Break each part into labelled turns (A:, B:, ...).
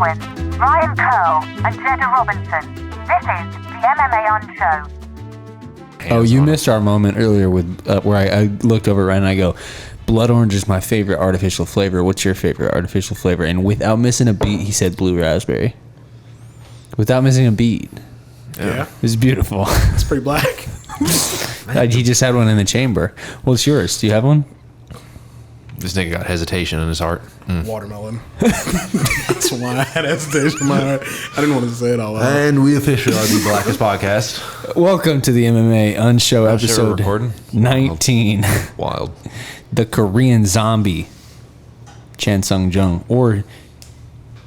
A: Baldwin, Ryan Curl, and Jeddah Robinson. This is the MMA On Show.
B: Oh, you missed our moment earlier with where I looked over at Ryan and I go, blood orange is my favorite artificial flavor. What's your favorite artificial flavor? And without missing a beat, he said blue raspberry. Without missing a beat.
C: Yeah.
B: It was beautiful.
C: It's pretty black.
B: He just had one in the chamber. What's yours? Do you have one?
D: This nigga got hesitation in his heart.
C: Watermelon. That's why I had hesitation in my heart. I didn't want to say it all out.
D: And we officially are the Blackest Podcast.
B: Welcome to the MMA Unshow episode 19.
D: Wild.
B: The Korean zombie, Sung Jung. Or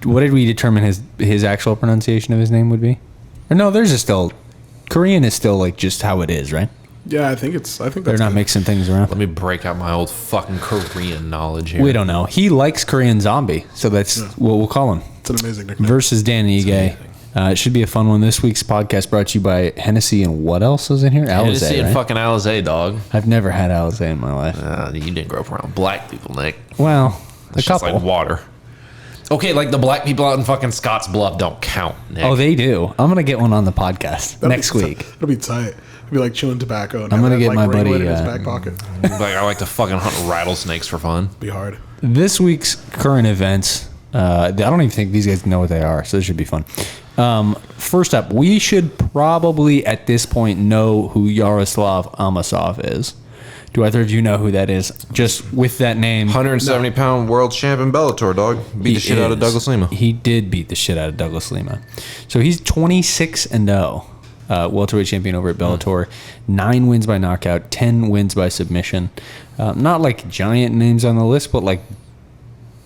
B: what did we determine his actual pronunciation of his name would be? Or no, there's still... Korean is still like just how it is, right?
C: Yeah, I think that's
B: they're not mixing things around.
D: Let me break out my old fucking Korean knowledge here.
B: We don't know. He likes Korean zombie, so that's what we'll call him.
C: It's an amazing nickname.
B: Versus Dan Ige. It should be a fun one. This week's podcast brought to you by Hennessy and what else is in here?
D: Hennessy
B: Alizé,
D: and
B: right?
D: fucking Alizé, dog.
B: I've never had Alizé in my life.
D: You didn't grow up around black people, Nick.
B: Well,
D: It's just like water. Okay, like the black people out in fucking Scotts Bluff don't count, Nick.
B: Oh, they do. I'm going to get one on the podcast next week.
C: It'll be tight. It'll be like chewing tobacco. And
B: I'm going to get
C: like
B: my buddy...
C: in his back pocket.
D: Like, I like to fucking hunt rattlesnakes for fun.
C: Be hard.
B: This week's current events, I don't even think these guys know what they are, so this should be fun. First up, we should probably at this point know who Yaroslav Amosov is. Do either of you know who that is? Just with that name.
D: 170-pound world champion Bellator, dog. Beat the shit out of Douglas Lima.
B: He did beat the shit out of Douglas Lima. So he's 26-0. Welterweight champion over at Bellator. 9 wins by knockout, 10 wins by submission. Not like giant names on the list, but like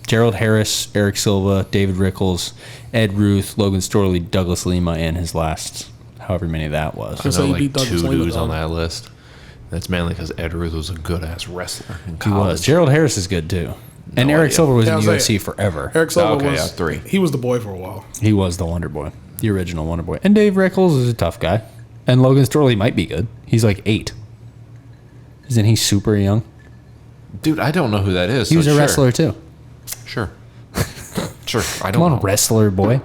B: Gerald Harris, Eric Silva, David Rickles, Ed Ruth, Logan Storley, Douglas Lima, and his last, however many that was.
D: I
C: So
D: know
C: he
D: like
C: beat Douglas
D: 2
C: Lima,
D: dudes on
C: dog.
D: that list. That's mainly because Ed Ruth was a good-ass wrestler in
B: He
D: college.
B: was. Gerald Harris is good too. And
D: No
B: Eric
D: idea.
B: Silva was
C: Yeah, I
B: in
C: was
B: UFC
C: like-
B: forever.
C: Eric Silva
D: Okay,
C: was...
D: yeah, 3.
C: He was the boy for a while.
B: He was the Wonder Boy. The original Wonder Boy. And Dave Rickles is a tough guy. And Logan Storley might be good. He's like 8. Isn't he super young?
D: Dude, I don't know who that is.
B: He was
D: so
B: a
D: sure.
B: wrestler too.
D: Sure. Sure. I
B: Come
D: don't
B: on,
D: know.
B: wrestler boy.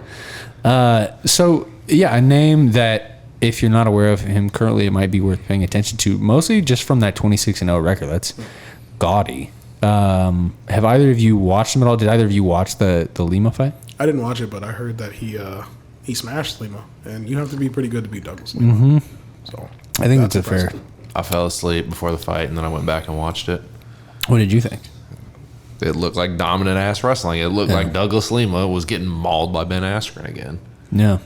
B: So, yeah, a name that if you're not aware of him currently, it might be worth paying attention to. Mostly just from that 26-0 record. That's gaudy. Have either of you watched him at all? Did either of you watch the Lima fight?
C: I didn't watch it, but I heard that he smashed Lima, and you have to be pretty good to beat Douglas Lima. So
B: I think that's a fair.
C: impressive.
D: I fell asleep before the fight, and then I went back and watched it.
B: What did you think?
D: It looked like dominant-ass wrestling. It looked like Douglas Lima was getting mauled by Ben Askren again.
B: Yeah.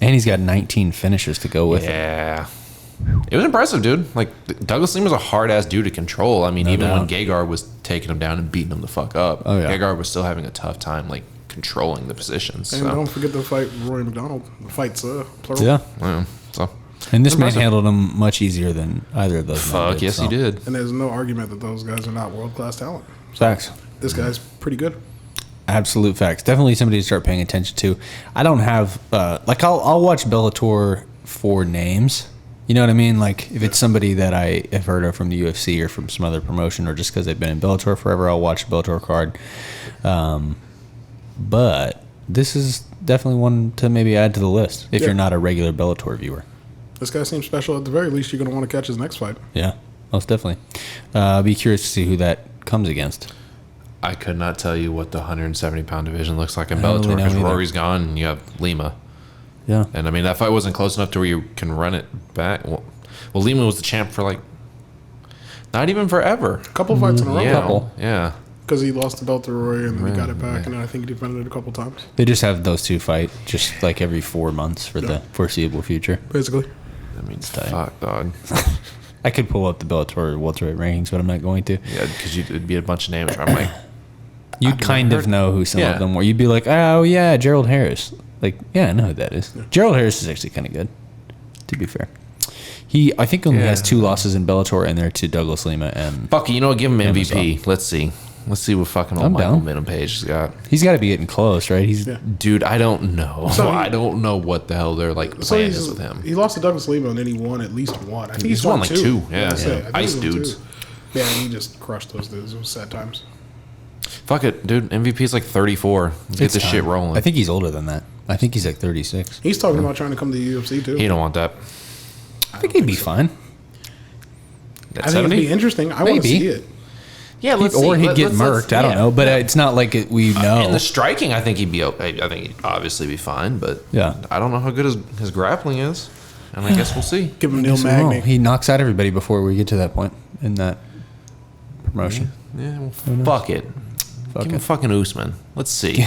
B: And he's got 19 finishes to go with it.
D: Yeah. It was impressive, dude. Like, Douglas Lima's a hard-ass dude to control. I mean, even when Gegard was taking him down and beating him the fuck up, Gegard was still having a tough time, like, controlling the positions.
C: And don't forget the fight with Roy McDonald. The fight's plural.
B: Yeah.
D: So,
B: And this man
D: impressive.
B: handled him much easier than either of those men
D: fuck,
B: did,
D: yes,
B: so.
D: he did.
C: And there's no argument that those guys are not world-class talent.
B: Facts.
C: This guy's pretty good.
B: Absolute facts. Definitely somebody to start paying attention to. I don't have I'll watch Bellator for names. You know what I mean? Like if it's somebody that I have heard of from the UFC or from some other promotion, or just because they've been in Bellator forever, I'll watch a Bellator card. But this is definitely one to maybe add to the list if you're not a regular Bellator viewer.
C: This guy seems special. At the very least, you're going to want to catch his next fight.
B: Yeah, most definitely. Be curious to see who that comes against.
D: I could not tell you what the 170-pound division looks like in
B: I don't
D: Bellator
B: really know
D: because
B: either.
D: Rory's gone and you have Lima.
B: Yeah.
D: And, I mean, that fight wasn't close enough to where you can run it back. Well, Lima was the champ for, like, not even forever.
C: A couple fights in a row.
D: Yeah. Yeah.
C: Because he lost to Belter and then he got it back, and then I think he defended it a couple times.
B: They just have those two fight just like every 4 months for the foreseeable future.
C: Basically.
D: I mean,
B: tight.
D: fuck, dog.
B: I could pull up the Bellator welterweight rankings, but I'm not going to.
D: Yeah, because it'd be a bunch of names where I'm like,
B: You'd kind of know who some of them were. You'd be like, oh, yeah, Gerald Harris. Like, yeah, I know who that is. Yeah. Gerald Harris is actually kind of good, to be fair. He, I think, only has 2 losses in Bellator, and they're to Douglas Lima. And
D: fuck, you know what? Give him MVP. Let's see. Let's see what fucking old Michael Minham Page has got.
B: He's got to be getting close, right?
D: Dude, I don't know.
C: So
D: I don't know what the hell their like plan is with him.
C: He lost to Douglas Lima, and then he won at least one. I think
D: He's won like 2. Yeah,
C: I think
D: Ice
C: he won
D: dudes.
C: 2. Yeah, and he just crushed those dudes. It was sad times.
D: Fuck it, dude. MVP is like 34. Let's get this shit rolling.
B: I think he's older than that. I think he's like 36.
C: He's talking about trying to come to the UFC too.
D: He don't want that.
B: I think he'd be fine.
C: I think it'd be interesting. I want to see it.
D: Yeah, let's
B: or
D: see.
B: he'd get murked. I don't know, but it's not like we know.
D: In the striking, I think he'd be okay. I think he'd obviously be fine, but
B: yeah,
D: I don't know how good his grappling is, and I guess we'll see.
C: Give him Neil Magny.
B: He knocks out everybody before we get to that point in that promotion.
D: Yeah, well, fuck it. Give him fucking Usman. Let's see.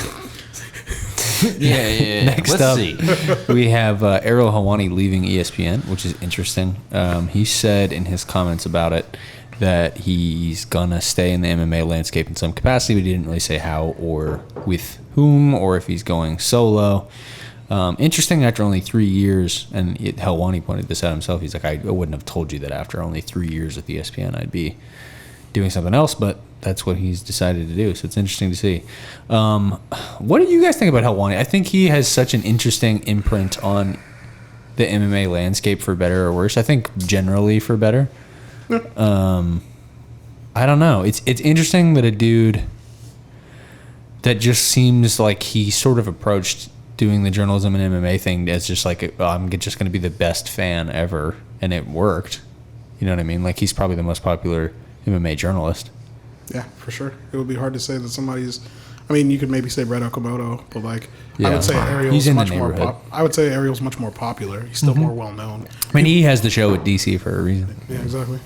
D: Yeah.
B: Next
D: Let's
B: up,
D: see.
B: we have Aero Helwani leaving ESPN, which is interesting. He said in his comments about it that he's gonna stay in the MMA landscape in some capacity, but he didn't really say how or with whom or if he's going solo. Interesting, after only 3 years, and Helwani pointed this out himself, he's like, I wouldn't have told you that after only 3 years with ESPN I'd be doing something else, but that's what he's decided to do, so it's interesting to see. What do you guys think about Helwani? I think he has such an interesting imprint on the MMA landscape, for better or worse. I think generally for better. I don't know. It's interesting that a dude that just seems like he sort of approached doing the journalism and MMA thing as just like, I'm just going to be the best fan ever, and it worked. You know what I mean? Like, he's probably the most popular MMA journalist.
C: Yeah, for sure. It would be hard to say that somebody's. I mean, you could maybe say Brett Okamoto, but like, I would say Ariel's much more. I would say Ariel's much more popular. He's still more well known.
B: I mean, he has the show at DC for a reason.
C: Yeah, exactly.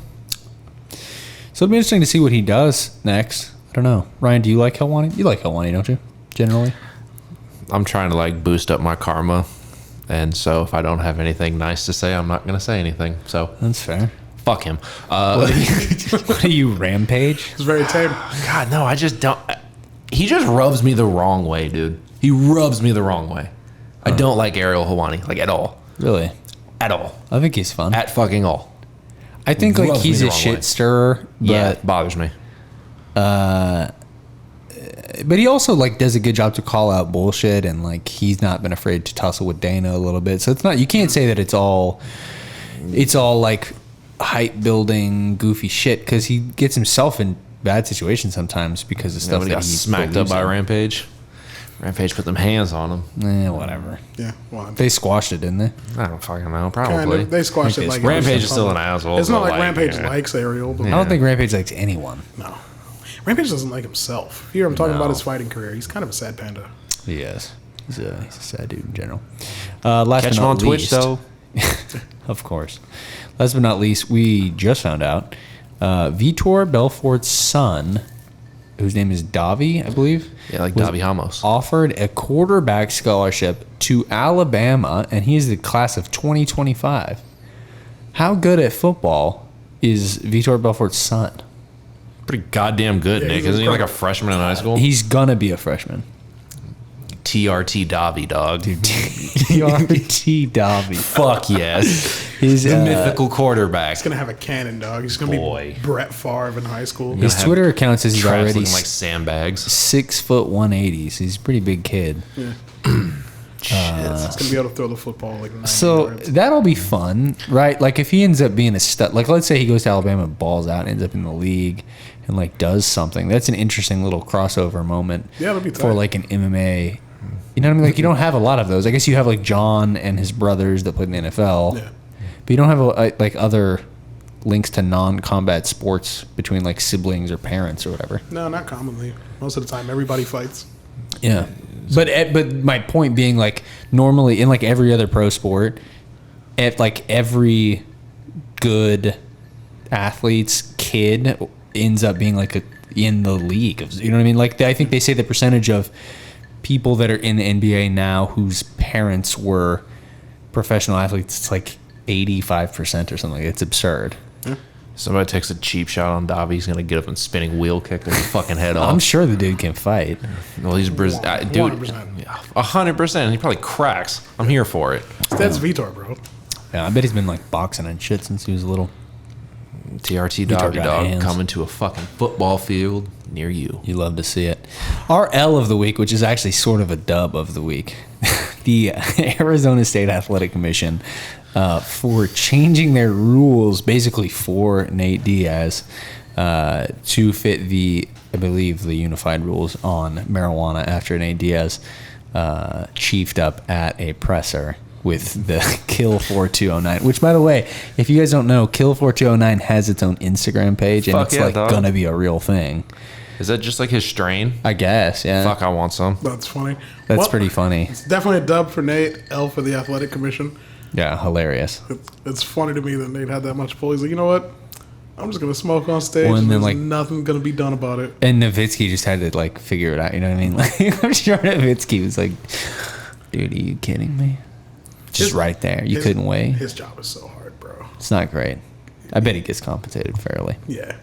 B: So it'll be interesting to see what he does next. I don't know. Ryan, do you like Helwani? You like Helwani, don't you? Generally.
D: I'm trying to like boost up my karma, and so if I don't have anything nice to say, I'm not gonna say anything. So
B: that's fair.
D: Fuck him.
B: What are you, Rampage?
C: It's very tame.
D: God, no, I just don't. He just rubs me the wrong way, dude. He rubs me the wrong way. I don't like Ariel Helwani, like, at all.
B: Really?
D: At all.
B: I think he's fun.
D: At fucking all.
B: I think like he's a shit stirrer.
D: Yeah, it bothers me.
B: But he also like does a good job to call out bullshit, and like he's not been afraid to tussle with Dana a little bit. So it's not, you can't say that it's all like hype building goofy shit, because he gets himself in bad situations sometimes because of stuff that he
D: got smacked up by Rampage. Rampage put them hands on him.
B: Whatever.
C: Yeah, well,
B: they squashed it, didn't they?
D: I don't fucking know. Probably.
C: Kind of, they squashed it like
D: Rampage is still an asshole.
C: It's not like Rampage likes Ariel. But
B: I don't think Rampage likes anyone.
C: No, Rampage doesn't like himself. If you hear him talking about his fighting career, he's kind of a sad panda.
B: He is. He's a sad dude in general. Last
D: Catch him on Twitch, though.
B: Of course. Last but not least, we just found out Vitor Belfort's son, whose name is Davi, I believe.
D: Yeah, like Davi Ramos.
B: Offered a quarterback scholarship to Alabama, and he is the class of 2025. How good at football is Vitor Belfort's son?
D: Pretty goddamn good, Nick. Isn't he like a freshman in high school?
B: He's gonna be a freshman.
D: TRT Davi, dog.
B: Dude, TRT Davi.
D: Fuck yes.
B: He's
D: the mythical quarterback.
C: He's going to have a cannon, dog. He's going to be Brett Favre in high school.
B: His Twitter account says he's already
D: like sandbags.
B: 6 foot 180. So he's a pretty big kid.
C: Yeah. He's going to be able to throw the football like 90
B: So
C: yards.
B: that'll be fun, right? Like if he ends up being a stud, like let's say he goes to Alabama and balls out and ends up in the league and like does something. That's an interesting little crossover moment.
C: Yeah, that'll be
B: for
C: tight.
B: like an MMA. You know what I mean? Like you don't have a lot of those. I guess you have like John and his brothers that played in the NFL.
C: Yeah.
B: But you don't have like other links to non-combat sports between like siblings or parents or whatever.
C: No, not commonly. Most of the time, everybody fights.
B: Yeah, but my point being, like normally in like every other pro sport, at like every good athlete's kid ends up being like in the league. You know what I mean? Like I think they say the percentage of people that are in the NBA now whose parents were professional athletes, it's like 85% or something. It's absurd.
C: Yeah.
D: Somebody takes a cheap shot on Davi, he's gonna get up and spinning wheel kick their fucking head off.
B: I'm sure the dude can fight.
D: Well, he's dude, 100%. He probably cracks. I'm here for it.
C: That's Vitor, bro.
B: Yeah, I bet he's been like boxing and shit since he was little.
D: TRT
B: Vitor
D: Davi
B: got
D: dog
B: hands.
D: coming to a fucking football field near you.
B: You love to see it. Our L of the week, which is actually sort of a dub of the week, the Arizona State Athletic Commission for changing their rules basically for Nate Diaz to fit the I believe, the unified rules on marijuana after Nate Diaz chiefed up at a presser with the Kill 4209, which, by the way, if you guys don't know, Kill 4209 has its own Instagram page, and it's gonna be a real thing.
D: Is that just like his strain?
B: I guess, yeah.
D: Fuck, I want some.
C: That's funny.
B: That's pretty funny.
C: It's definitely a dub for Nate, L for the Athletic Commission.
B: Yeah, hilarious.
C: It's funny to me that Nate had that much pull. He's like, you know what? I'm just going to smoke on stage,
B: and then,
C: there's nothing going to be done about it.
B: And Nowitzki just had to, figure it out, you know what I mean? I'm sure Nowitzki was like, dude, are you kidding me? Just right there. You couldn't wait.
C: His job is so hard, bro.
B: It's not great. I bet he gets compensated fairly.
C: Yeah.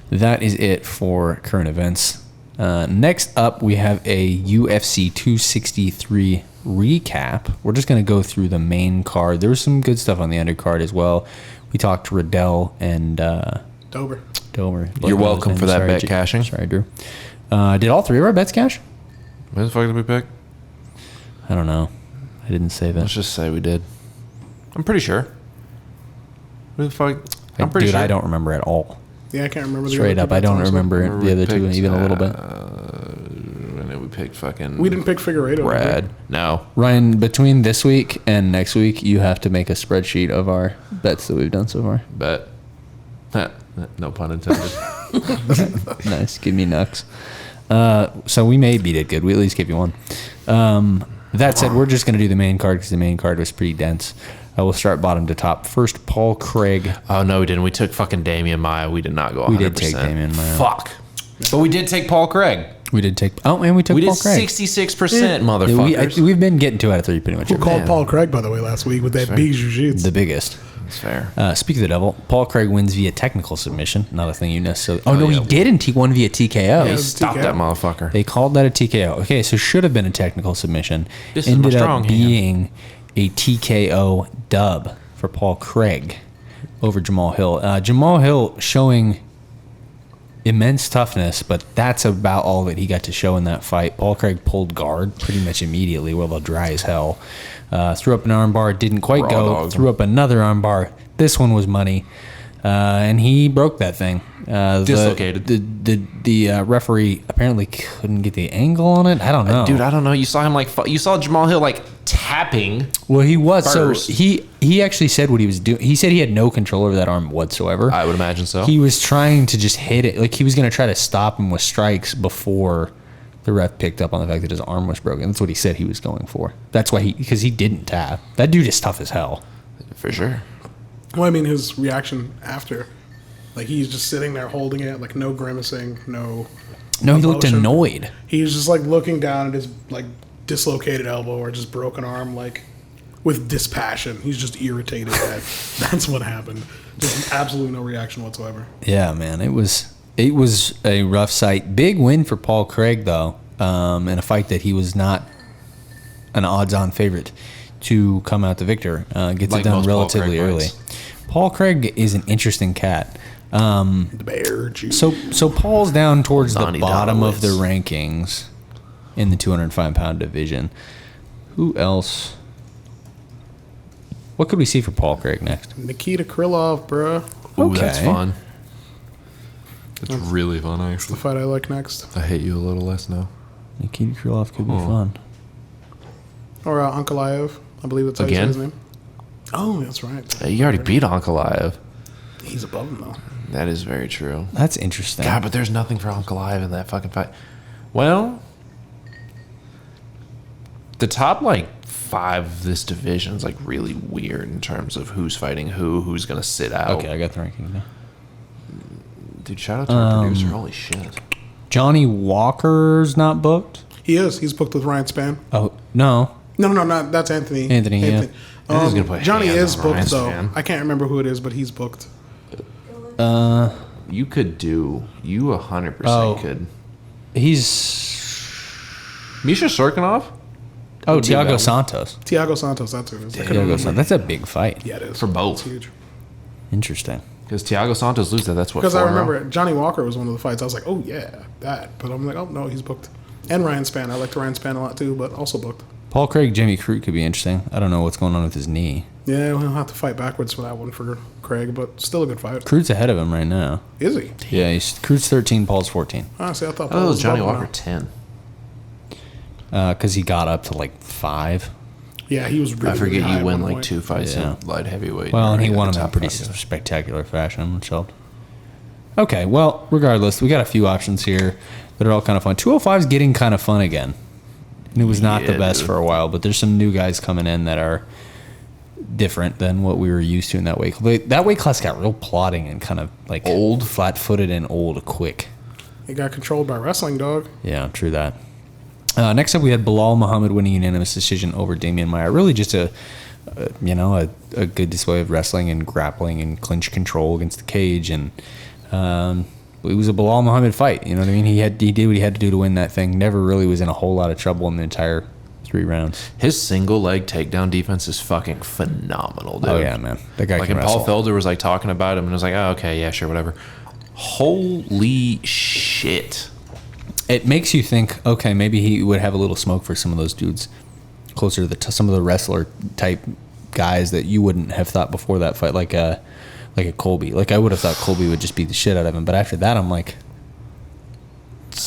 B: That is it for current events. Next up, we have a UFC 263 recap. We're just going to go through the main card. There was some good stuff on the undercard as well. We talked Riddell and
C: Dober.
D: You're welcome for that bet cashing.
B: Sorry, Drew. Did all three of our bets cash?
D: What the fuck did we pick?
B: I don't know. I didn't say that.
D: Let's just say we did. I'm pretty sure. What the fuck? I'm pretty sure.
B: I don't remember at all.
C: Yeah, I can't remember.
B: Straight up, I don't remember the other two even a little bit.
D: And then we picked fucking...
C: We didn't pick Figueiredo.
D: Brad. No.
B: Ryan, between this week and next week, you have to make a spreadsheet of our bets that we've done so far.
D: Bet. No pun intended.
B: Nice. Give me nucks. So we may beat it good. We at least give you one. That said, we're just going to do the main card because the main card was pretty dense. We'll start bottom to top. First, Paul Craig.
D: Oh, no, we didn't. We took fucking Damian Maia. We did not go 100%.
B: We did take Damian Maia.
D: Fuck. But we did take Paul Craig.
B: We did take... Oh, and we took Paul Craig.
D: We did 66%, motherfuckers.
B: We've been getting 2 out of 3 pretty much.
C: Who called Paul Craig, by the way, last week with that big jiu-jitsu?
B: The biggest.
D: That's fair.
B: Speak of the devil, Paul Craig wins via technical submission. Not a thing you necessarily... Oh, no, he didn't. He won via TKO.
C: Yeah,
D: he stopped that motherfucker.
B: They called that a TKO. Okay, so should have been a technical submission.
D: This
B: ended
D: is
B: up being a TKO dub for Paul Craig over Jamal Hill. Jamal Hill showing immense toughness, but that's about all that he got to show in that fight. Paul Craig pulled guard pretty much immediately, well, dry as hell. Threw up an armbar, didn't quite go. Threw up another armbar. This one was money, and he broke that thing.
D: Dislocated.
B: The referee apparently couldn't get the angle on it. I don't know,
D: dude. I don't know. You saw him you saw Jamal Hill tapping.
B: Well, he was
D: first.
B: So he actually said what he was doing. He said he had no control over that arm whatsoever.
D: I would imagine so.
B: He was trying to just hit it. He was going to try to stop him with strikes before the ref picked up on the fact that his arm was broken. That's what he said he was going for. That's why because he didn't tap. That dude is tough as hell.
D: For sure.
C: Well, I mean, his reaction after, he's just sitting there holding it, no grimacing, no.
B: No, he looked annoyed.
C: He was just looking down at his dislocated elbow or just broken arm, with dispassion. He's just irritated that that's what happened. Just absolutely no reaction whatsoever.
B: Yeah, man, it was a rough sight. Big win for Paul Craig though, in a fight that he was not an odds-on favorite to come out the victor. Gets it done relatively early. Paul Craig is an interesting cat.
C: The bear juice.
B: So Paul's down towards the bottom of the rankings in the 205-pound division. Who else? What could we see for Paul Craig next?
C: Nikita Krylov, bro.
D: Ooh, that's fun. That's really fun, actually.
C: That's the fight I like next.
D: I hate you a little less now.
B: Nikita Krylov could be fun.
C: Or Ankalaev. I believe that's how you say his name. Oh, that's right.
D: Hey, you already beat Ankalaev.
C: He's above him, though.
D: That is very true.
B: That's interesting.
D: God, but there's nothing for Ankalaev in that fucking fight. Well, the top, 5 of this division is, really weird in terms of who's fighting who's going to sit out.
B: Okay, I got the ranking now.
D: Dude, shout out to our producer. Holy shit.
B: Johnny Walker's not booked?
C: He is. He's booked with Ryan Spann.
B: Oh, no.
C: No, not that's Anthony.
B: Anthony.
D: Yeah.
C: Johnny is booked, though.
D: Spann.
C: I can't remember who it is, but he's booked.
D: You could do... You 100% could.
B: He's...
D: Misha Serkinov?
B: Oh, Thiago Santos.
C: Thiago Santos, that's who it is.
B: Thiago Santos. That's a big fight.
C: Yeah, it is.
D: For both.
C: It's huge.
B: Interesting.
D: Because Thiago Santos loses that. That's what.
C: Because I remember Johnny Walker was one of the fights. I was like, oh, yeah, that. But I'm like, oh, no, he's booked. And Ryan Spann. I liked Ryan Spann a lot, too, but also booked.
B: Paul Craig, Jimmy Crute could be interesting. I don't know what's going on with his knee.
C: Yeah, we'll have to fight backwards for that one for Craig, but still a good fight.
B: Crute's ahead of him right now.
C: Is he?
B: Yeah, Crute's 13, Paul's 14.
C: Honestly, I thought
D: Oh, it was Johnny
C: above him
D: Walker
C: now.
D: 10.
B: Because he got up to like 5.
C: Yeah, he was really
D: I forget
C: high
D: you
C: at
D: win
C: one
D: like
C: point.
D: 2 fights
B: Yeah.
D: in light heavyweight.
B: Well, and he
D: Already
B: won
D: at
B: them
D: the
B: in pretty
D: top five.
B: spectacular fashion, which helped. Okay, well, regardless, we got a few options here that are all kind of fun. 205 is getting kind of fun again. And it was not the
D: Yeah,
B: best
D: dude.
B: for a while, but there's some new guys coming in that are different than what we were used to in that weight class. That weight class got real plodding and kind of like
D: Old?
B: flat-footed and old quick.
C: He got controlled by wrestling, dog.
B: Yeah, true that. Next up, we had Bilal Muhammad winning unanimous decision over Damian Maia. Really just a good display of wrestling and grappling and clinch control against the cage. And it was a Bilal Muhammad fight. You know what I mean? He did what he had to do to win that thing. Never really was in a whole lot of trouble in the entire 3 rounds.
D: His single leg takedown defense is fucking phenomenal, dude.
B: Oh, yeah, man. That guy
D: Like,
B: can
D: and Paul
B: wrestle.
D: Felder was like talking about him, and I was like, oh, okay, yeah, sure, whatever. Holy shit.
B: It makes you think, okay, maybe he would have a little smoke for some of those dudes closer to some of the wrestler type guys that you wouldn't have thought before that fight, like a Colby. Like, I would have thought Colby would just beat the shit out of him, but after that, I'm like,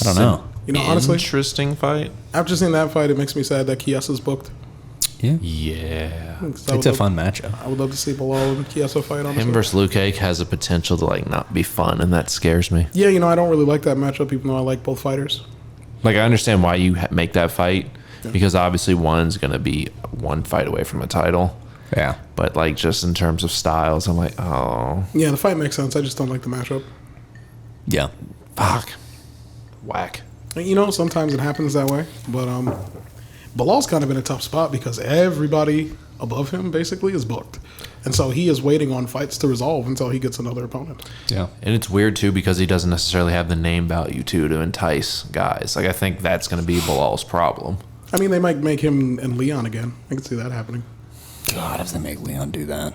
B: I don't know.
C: You know, honestly,
D: Interesting fight.
C: after seeing that fight, it makes me sad that Kiesa's booked.
B: Yeah,
D: Yeah.
C: 'Cause I would
B: it's a
C: love-
B: fun matchup.
C: I would love to see Bilal and Chiesa fight, honestly.
D: Him versus Luke Cage has a potential to, like, not be fun, and that scares me.
C: Yeah, you know, I don't really like that matchup, even though I like both fighters.
D: Like, I understand why you make that fight, because obviously one's going to be one fight away from a title.
B: Yeah.
D: But, like, just in terms of styles, I'm like, oh,
C: Yeah, the fight makes sense. I just don't like the matchup.
B: Yeah.
D: fuck. Whack.
C: You know, sometimes it happens that way, but Bilal's kind of in a tough spot because everybody above him basically is booked. And so he is waiting on fights to resolve until he gets another opponent.
B: Yeah.
D: And it's weird, too, because he doesn't necessarily have the name value, too, to entice guys. Like, I think that's going to be Bilal's problem.
C: I mean, they might make him and Leon again. I can see that happening.
B: God, if they make Leon do that,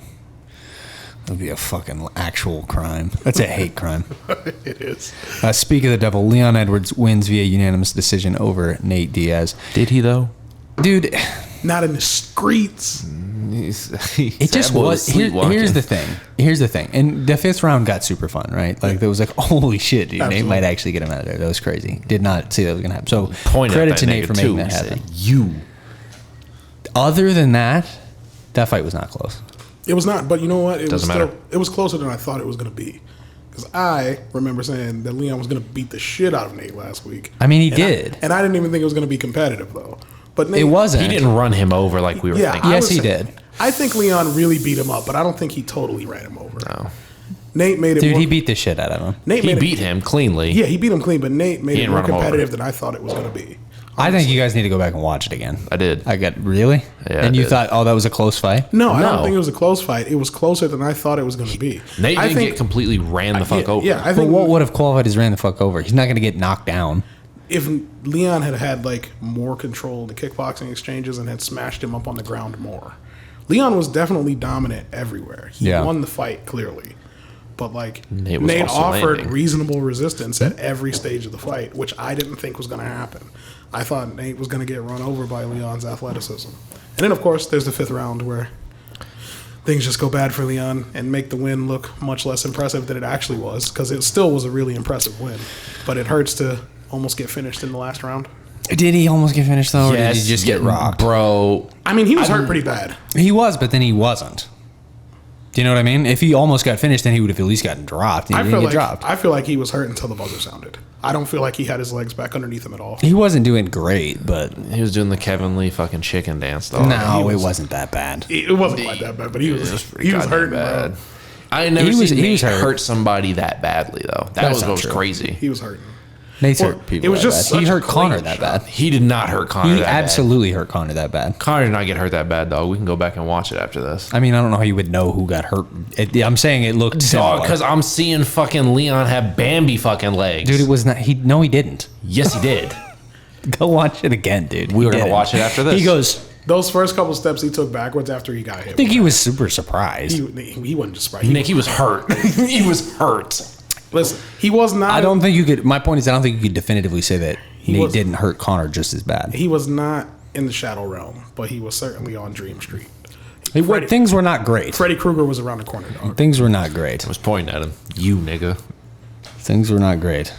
B: that would be a fucking actual crime. That's a hate crime.
C: It is.
B: Speak of the devil, Leon Edwards wins via unanimous decision over Nate Diaz.
D: Did he, though?
B: Dude,
C: Not in the streets.
B: it just was. Here's the thing. Here's the thing. And the 5th round got super fun, right? Like, there was like, holy shit, dude.
C: Absolutely.
B: Nate might actually get him out of there. That was crazy. Did not see that was going to happen. So,
D: Point
B: credit
D: at
B: to
D: that
B: Nate for
D: nigga,
B: making
D: too.
B: that
D: He
B: happen.
D: said, you.
B: Other than that fight was not close.
C: It was not, but you know what? It
D: Doesn't
C: was
D: matter.
C: still, it was closer than I thought it was going to be. Because I remember saying that Leon was going to beat the shit out of Nate last week.
B: I mean, he
C: And
B: did.
C: and I didn't even think it was going to be competitive, though. But Nate,
B: It wasn't.
D: He didn't run him over like we were
C: Yeah,
D: thinking.
C: I
B: Yes,
C: would
B: he
C: say-
B: did.
C: I think Leon really beat him up, but I don't think he totally ran him over.
D: No.
C: Nate made it
B: Dude,
C: more,
B: he beat the shit out of him.
C: Nate
D: He
C: made
D: beat him cleanly.
C: Yeah, he beat him clean, but Nate made
D: He
C: it
D: didn't
C: more
D: run him over.
C: competitive than I thought it was going to be.
B: I think you guys need to go back and watch it again.
D: I did.
B: Really?
D: Yeah,
B: And
D: I
B: you
D: did.
B: thought, oh, that was a close fight?
C: No, I
D: No.
C: don't think it was a close fight. It was closer than I thought it was going to be.
D: Nate
C: I
D: didn't
C: think,
D: get completely ran the fuck over.
C: Yeah, I
B: But
C: think
B: what would have qualified as ran the fuck over? He's not going to get knocked down.
C: if Leon had had like more control of the kickboxing exchanges and had smashed him up on the ground more. Leon was definitely dominant everywhere. He
B: Yeah.
C: won the fight clearly. But like
D: Nate
C: Nate,
D: was also
C: offered
D: landing.
C: reasonable resistance at every stage of the fight, which I didn't think was going to happen. I thought Nate was going to get run over by Leon's athleticism. And then of course there's the 5th round where things just go bad for Leon and make the win look much less impressive than it actually was, because it still was a really impressive win. But it hurts to almost get finished in the last round.
B: Did he almost get finished, though, or did
D: Yes,
B: he just get rocked?
D: Bro,
C: I mean, he was hurt pretty bad.
B: He was, but then he wasn't. Do you know what I mean? If he almost got finished, then he would have at least gotten dropped. He
C: I
B: didn't
C: feel
B: get
C: like
B: dropped.
C: I feel like he was hurt until the buzzer sounded. I don't feel like he had his legs back underneath him at all.
B: He wasn't doing great, but
D: he was doing the Kevin Lee fucking chicken dance, though.
B: no, it wasn't that bad.
C: It wasn't quite that bad, but he was
D: pretty
C: he was
D: goddamn
C: hurting
D: bad.
C: bad.
D: I had never
B: He was-
D: seen
B: he
D: Nate
B: was hurt.
D: hurt somebody that badly, though. That
B: That's
D: was
B: not
D: what was
B: true.
D: crazy.
C: He was hurting.
B: Nate's
C: Well,
B: hurt people
C: it was
B: that
C: just
B: bad. He
C: such a
B: hurt Connor
C: clean
B: that
C: shot.
B: bad.
D: He did not hurt Connor
B: He
D: that bad.
B: absolutely hurt Connor that bad.
D: Connor did not get hurt that bad, dog. We can go back and watch it after this.
B: I mean, I don't know how you would know who got hurt. I'm saying it looked
D: Dog,
B: similar.
D: because I'm seeing fucking Leon have Bambi fucking legs.
B: Dude, it was not. He didn't.
D: Yes, he did.
B: Go watch it again, dude.
D: We
B: He
D: were gonna
B: didn't.
D: watch it after this.
B: He goes,
C: Those first couple steps he took backwards after he got hit.
B: I think he was super surprised.
C: He wasn't just right.
D: Nick, he was hurt. He was hurt.
C: Listen, he was not.
B: I don't think you could. My point is, I don't think you could definitively say that Nate
C: was-
B: didn't hurt Connor just as bad.
C: He was not in the Shadow Realm, but he was certainly on Dream Street.
B: Things were not great.
C: Freddy Krueger was around the corner, dog.
B: Things were not great.
D: I was pointing at him. You nigga.
B: Things were not great.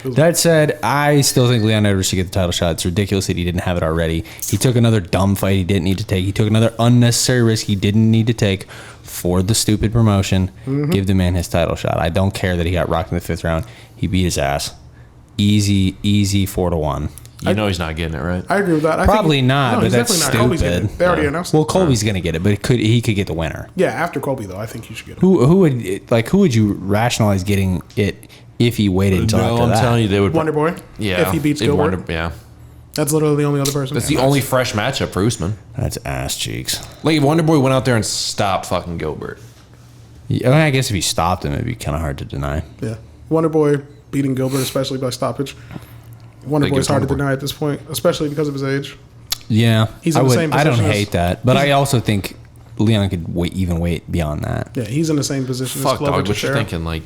B: That said, I still think Leon Edwards should get the title shot. It's ridiculous that he didn't have it already. He took another dumb fight he didn't need to take. He took another unnecessary risk he didn't need to take for the stupid promotion. Give the man his title shot. I don't care that he got rocked in the 5th round. He beat his ass. Easy 4-1.
D: You know he's not getting it, right?
C: I agree with that.
B: Probably not, but that's stupid.
C: They already announced it.
B: Well, Colby's going to get it, but he could get the winner.
C: Yeah, after Colby, though, I think he should get it.
B: Who would you rationalize getting it if he waited until after that?
D: I'm telling you, they would.
C: Wonder Boy?
D: Yeah.
C: If he beats Gilbert?
D: Yeah.
C: That's literally the only other person.
D: That's the only fresh matchup for Usman.
B: That's ass cheeks.
D: Like, if Wonder Boy went out there and stopped fucking Gilbert.
B: Yeah, I guess if he stopped him, it'd be kind of hard to deny.
C: Yeah. Wonder Boy beating Gilbert, especially by stoppage. Wonder Boy's hard to deny at this point, especially because of his age.
B: Yeah.
C: He's in the same position.
B: I don't hate that, but I also think Leon could wait beyond that.
C: Yeah, he's in the same position
D: Fuck,
C: as Glover.
D: dog, what you thinking? Like,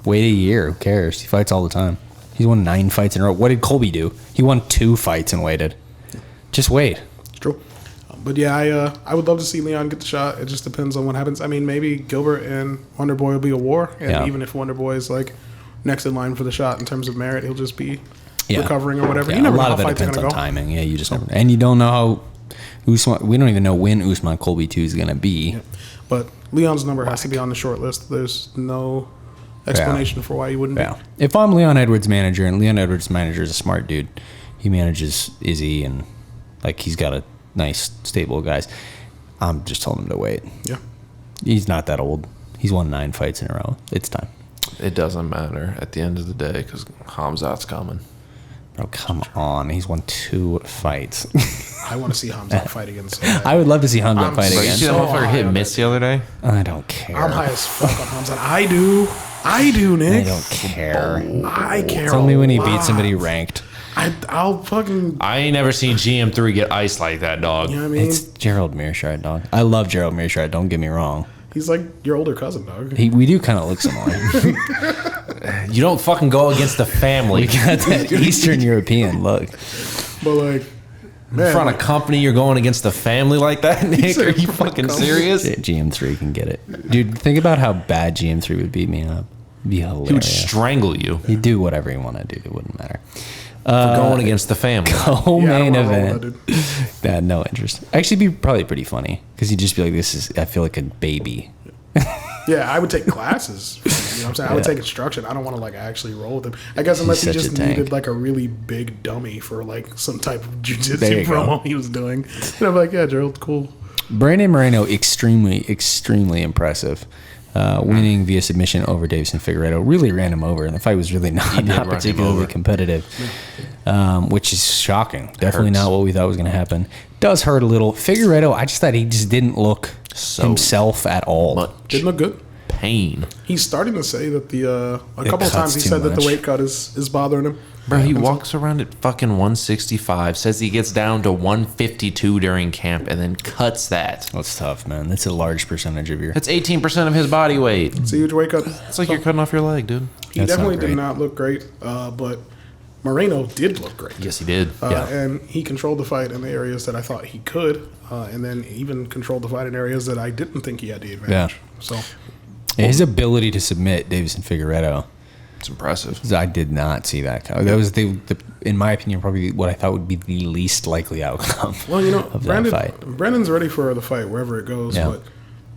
B: wait a year. Who cares? He fights all the time. He's won 9 fights in a row. What did Colby do? He won 2 fights and waited. Just wait.
C: It's true. But yeah, I would love to see Leon get the shot. It just depends on what happens. I mean, maybe Gilbert and Wonder Boy will be a war, and even if Wonder Boy is like next in line for the shot in terms of merit, he'll just be recovering or whatever.
B: Yeah,
C: You never
B: a lot
C: know
B: of
C: how
B: it
C: fights are
B: depends
C: going
B: on
C: to go.
B: timing. Yeah, you just never. And you don't know how Usman. We don't even know when Usman Colby 2 is going to be.
C: Yeah. But Leon's number has to be on the short list. There's no explanation for why he wouldn't be.
B: If I'm Leon Edwards' manager, and Leon Edwards' manager is a smart dude, he manages Izzy and like he's got a nice stable of guys. I'm just telling him to wait.
C: Yeah.
B: He's not that old. He's won 9 fights in a row. It's time.
D: it doesn't matter at the end of the day because Hamzat's coming.
B: Oh, come on. He's won 2 fights.
C: I want to see Hamzat fight again. So bad.
B: I would love to see Hamzat fight
D: You
B: again.
D: see that
C: So
D: motherfucker
C: high
D: hit
C: on
D: miss
C: that.
D: the other day?
B: I don't care.
C: I'm high as fuck on Hamzat. I do, Nick.
B: I don't care.
C: I care.
B: It's only
C: a
B: when he
C: lot.
B: beats somebody ranked.
C: I'll fucking.
D: I ain't never seen GM3 get iced like that, dog.
C: You know what I mean?
B: It's Gerald Mearshard, dog. I love Gerald Mearshard. Don't get me wrong.
C: He's like your older cousin, dog.
B: We do kind of look similar.
D: You don't fucking go against the family.
B: We got that Eastern European look.
C: But like, man,
D: In front of company, you're going against the family like that, Nick? Are you fucking serious?
B: GM3 can get it. Dude, think about how bad GM3 would beat me up. It'd be hilarious.
D: He would strangle you
B: He'd do whatever he wanted to do. It wouldn't matter.
D: for going against the family.
B: Co-main
C: Yeah, I don't wanna roll
B: event.
C: with that,
B: That had no interest. Actually, it'd be probably pretty funny because he'd just be like, I feel like a baby.
C: Yeah, I would take classes. You know what I'm saying? I would take instruction. I don't want to like actually roll with him. I guess unless he
B: such a
C: just
B: tank.
C: needed like a really big dummy for like some type of
B: There
C: jujitsu
B: you go.
C: promo he was doing. And I'm like, yeah, Gerald, cool.
B: Brandy Moreno, extremely, extremely impressive. Winning via submission over Davison Figueiredo. Really ran him over, and the fight was really not
D: run him
B: particularly
D: over.
B: competitive, which is shocking. Definitely
D: Hurts.
B: not what we thought was going to happen. Does hurt a little. Figueiredo, I just thought he just didn't look himself at all.
D: Much
C: Didn't look good.
D: pain.
C: He's starting to say that a couple of
B: cuts
C: times he
B: too
C: said that
B: much.
C: the weight cut is bothering him.
D: Bro, he walks around at fucking 165, says he gets down to 152 during camp, and then cuts that.
B: That's tough, man. That's a large percentage of your.
D: That's 18% of his body weight.
C: It's a huge weight cut.
D: It's like you're cutting off your leg, dude.
C: He
B: That's
C: definitely
B: not
C: did
B: great.
C: not look great, but Moreno did look great.
D: Yes, he did.
C: And he controlled the fight in the areas that I thought he could, and then even controlled the fight in areas that I didn't think he had the advantage. So
B: His ability to submit Davison Figueiredo.
D: It's impressive.
B: I did not see that. That was in my opinion, probably what I thought would be the least likely outcome.
C: Well, you know,
B: of that fight.
C: Brandon's ready for the fight wherever it goes.
B: Yeah.
C: But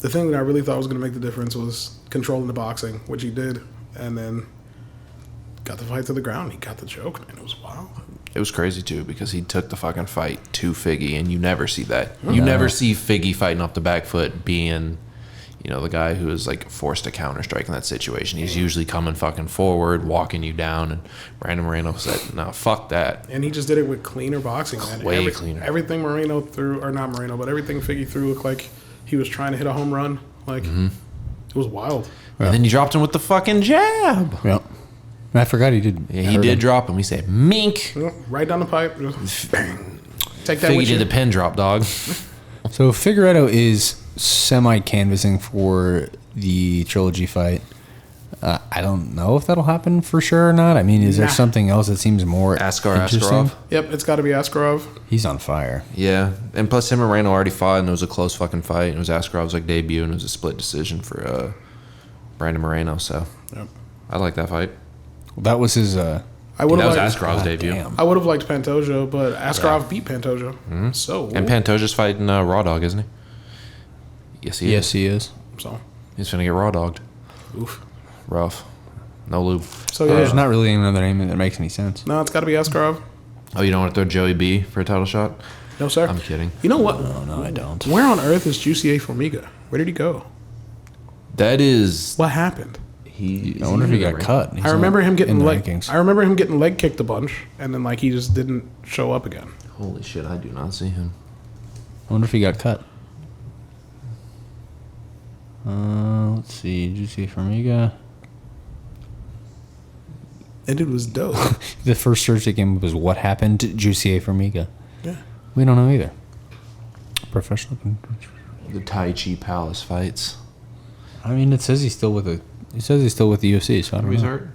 C: the thing that I really thought was going to make the difference was controlling the boxing, which he did, and then got the fight to the ground. He got the choke, man. It was wild.
D: It was crazy, too, because he took the fucking fight to Figgy, and you never see that. You never see Figgy fighting off the back foot being, you know, the guy who is, like, forced to counter-strike in that situation. He's usually coming fucking forward, walking you down, and Brandon Moreno said, no, fuck that.
C: And he just did it with cleaner boxing, man.
D: Way cleaner.
C: Everything Moreno threw, or not Moreno, but everything Figgy threw looked like he was trying to hit a home run. Like, it was wild.
D: And then you dropped him with the fucking jab.
B: Yep. I forgot he did.
D: Yeah, he did drop him. We said, mink.
C: You know, right down the pipe. Just bang. Take that
D: Figgy
C: with you.
D: did the pin drop, dog.
B: So Figueiredo is semi-canvassing for the trilogy fight. I don't know if that'll happen for sure or not. I mean, is there something else that seems more interesting?
D: Askarov.
C: Yep, it's got to be Askarov.
B: He's on fire.
D: Yeah, and plus him and Moreno already fought, and it was a close fucking fight. It was Askarov's like debut, and it was a split decision for Brandy Moreno. So,
C: Yep.
D: I like that fight.
B: Well, that was his.
C: I would
D: That
C: have
D: was
C: liked.
D: Askarov's debut.
B: Damn.
C: I would have liked Pantoja, but Askarov beat Pantoja. So
D: And Pantoja's fighting Raw Dog, isn't he? Yes, he
B: Yes,
D: is.
B: he is.
C: so
D: He's gonna get Raw Dogged.
C: oof.
D: Rough. No lube.
C: So yeah,
B: There's not really another name that makes any sense.
C: no, it's got to be Askarov.
D: Oh, you don't want to throw Joey B for a title shot?
C: No sir.
D: I'm kidding.
C: You know what?
B: Oh, no, I don't.
C: Where on earth is Juicy A Formiga? Where did he go?
D: That is.
C: What happened?
B: I wonder if he got cut. He's
C: I remember
B: not
C: him getting
B: in the
C: leg.
B: rankings.
C: I remember him getting leg kicked a bunch, and then like he just didn't show up again.
D: Holy shit! I do not see him.
B: I wonder if he got cut. Let's see. Did you see Formiga?
C: That dude was dope.
B: The first search that came up was what happened to Juicy A Formiga.
C: Yeah.
B: We don't know either. Professional.
D: The Tai Chi Palace fights.
B: I mean, it says he's still with the. He says he's still with the UFC. So I don't
D: He's
B: know.
D: hurt.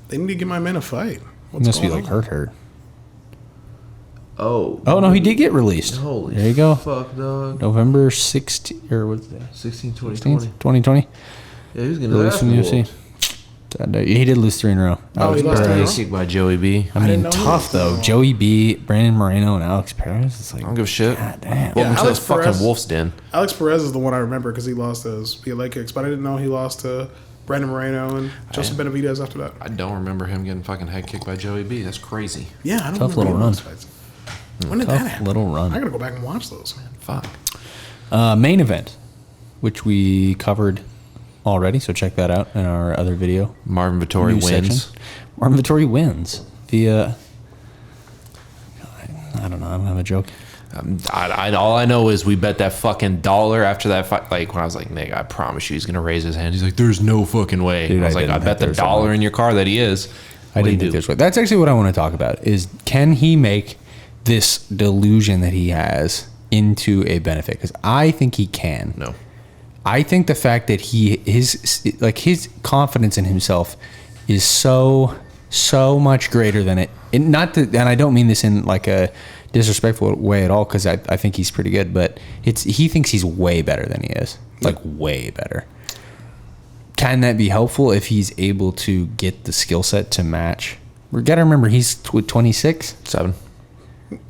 C: They need to give my man a fight.
B: He
C: What's
B: must be
C: going
B: like
C: on?
B: hurt.
D: Oh.
B: Oh no, he did get released.
D: Holy
B: there you go.
D: fuck, dog.
B: November 16th or what's that?
D: 16, 20,
B: 16th,
D: 20.
B: 2020.
D: Yeah, he was getting
B: Released from the UFC. He did lose 3 in a row.
C: Oh, he lost 3 in a row?
D: Kicked by Joey B.
B: I
C: didn't
B: mean,
C: know he
B: tough
C: was
B: though.
C: so-
B: Joey B, Brandon Moreno, and Alex Perez. It's like,
D: I don't give a shit.
B: God damn.
D: Welcome to
C: Alex
D: this fucking
C: Perez-
D: wolf's den.
C: Alex Perez is the one I remember because he lost his via leg kicks, but I didn't know he lost to Brandon Moreno and Justin Benavidez after that.
D: I don't remember him getting fucking head kicked by Joey B. That's crazy.
C: Yeah, I don't
B: Tough
C: remember
B: little
C: any
B: run.
C: of those fights. When did that
B: Tough
C: happen?
B: little run.
C: I gotta go back and watch those.
D: Fuck.
B: Main event, which we covered already, so check that out in our other video.
D: Marvin Vittori
B: News
D: wins.
B: section. Marvin Vittori wins via. I don't know. I don't have a joke.
D: All I know is we bet that fucking $1 after that fight. Like when I was like, Nick, I promise you he's gonna raise his hand. He's like, there's no fucking way.
B: Dude,
D: I was
B: I
D: like, I
B: didn't
D: bet
B: think
D: the
B: there's
D: $1
B: one.
D: in your car that he is.
B: I didn't think there's way. That's actually what I want to talk about. Is can he make this delusion that he has into a benefit? Because I think he can.
D: No.
B: I think the fact that his confidence in himself is so much greater than it. And I don't mean this in like a disrespectful way at all, because I think he's pretty good. But he thinks he's way better than he is. Like way better. Can that be helpful if he's able to get the skill set to match? We gotta remember he's 26.
D: 7.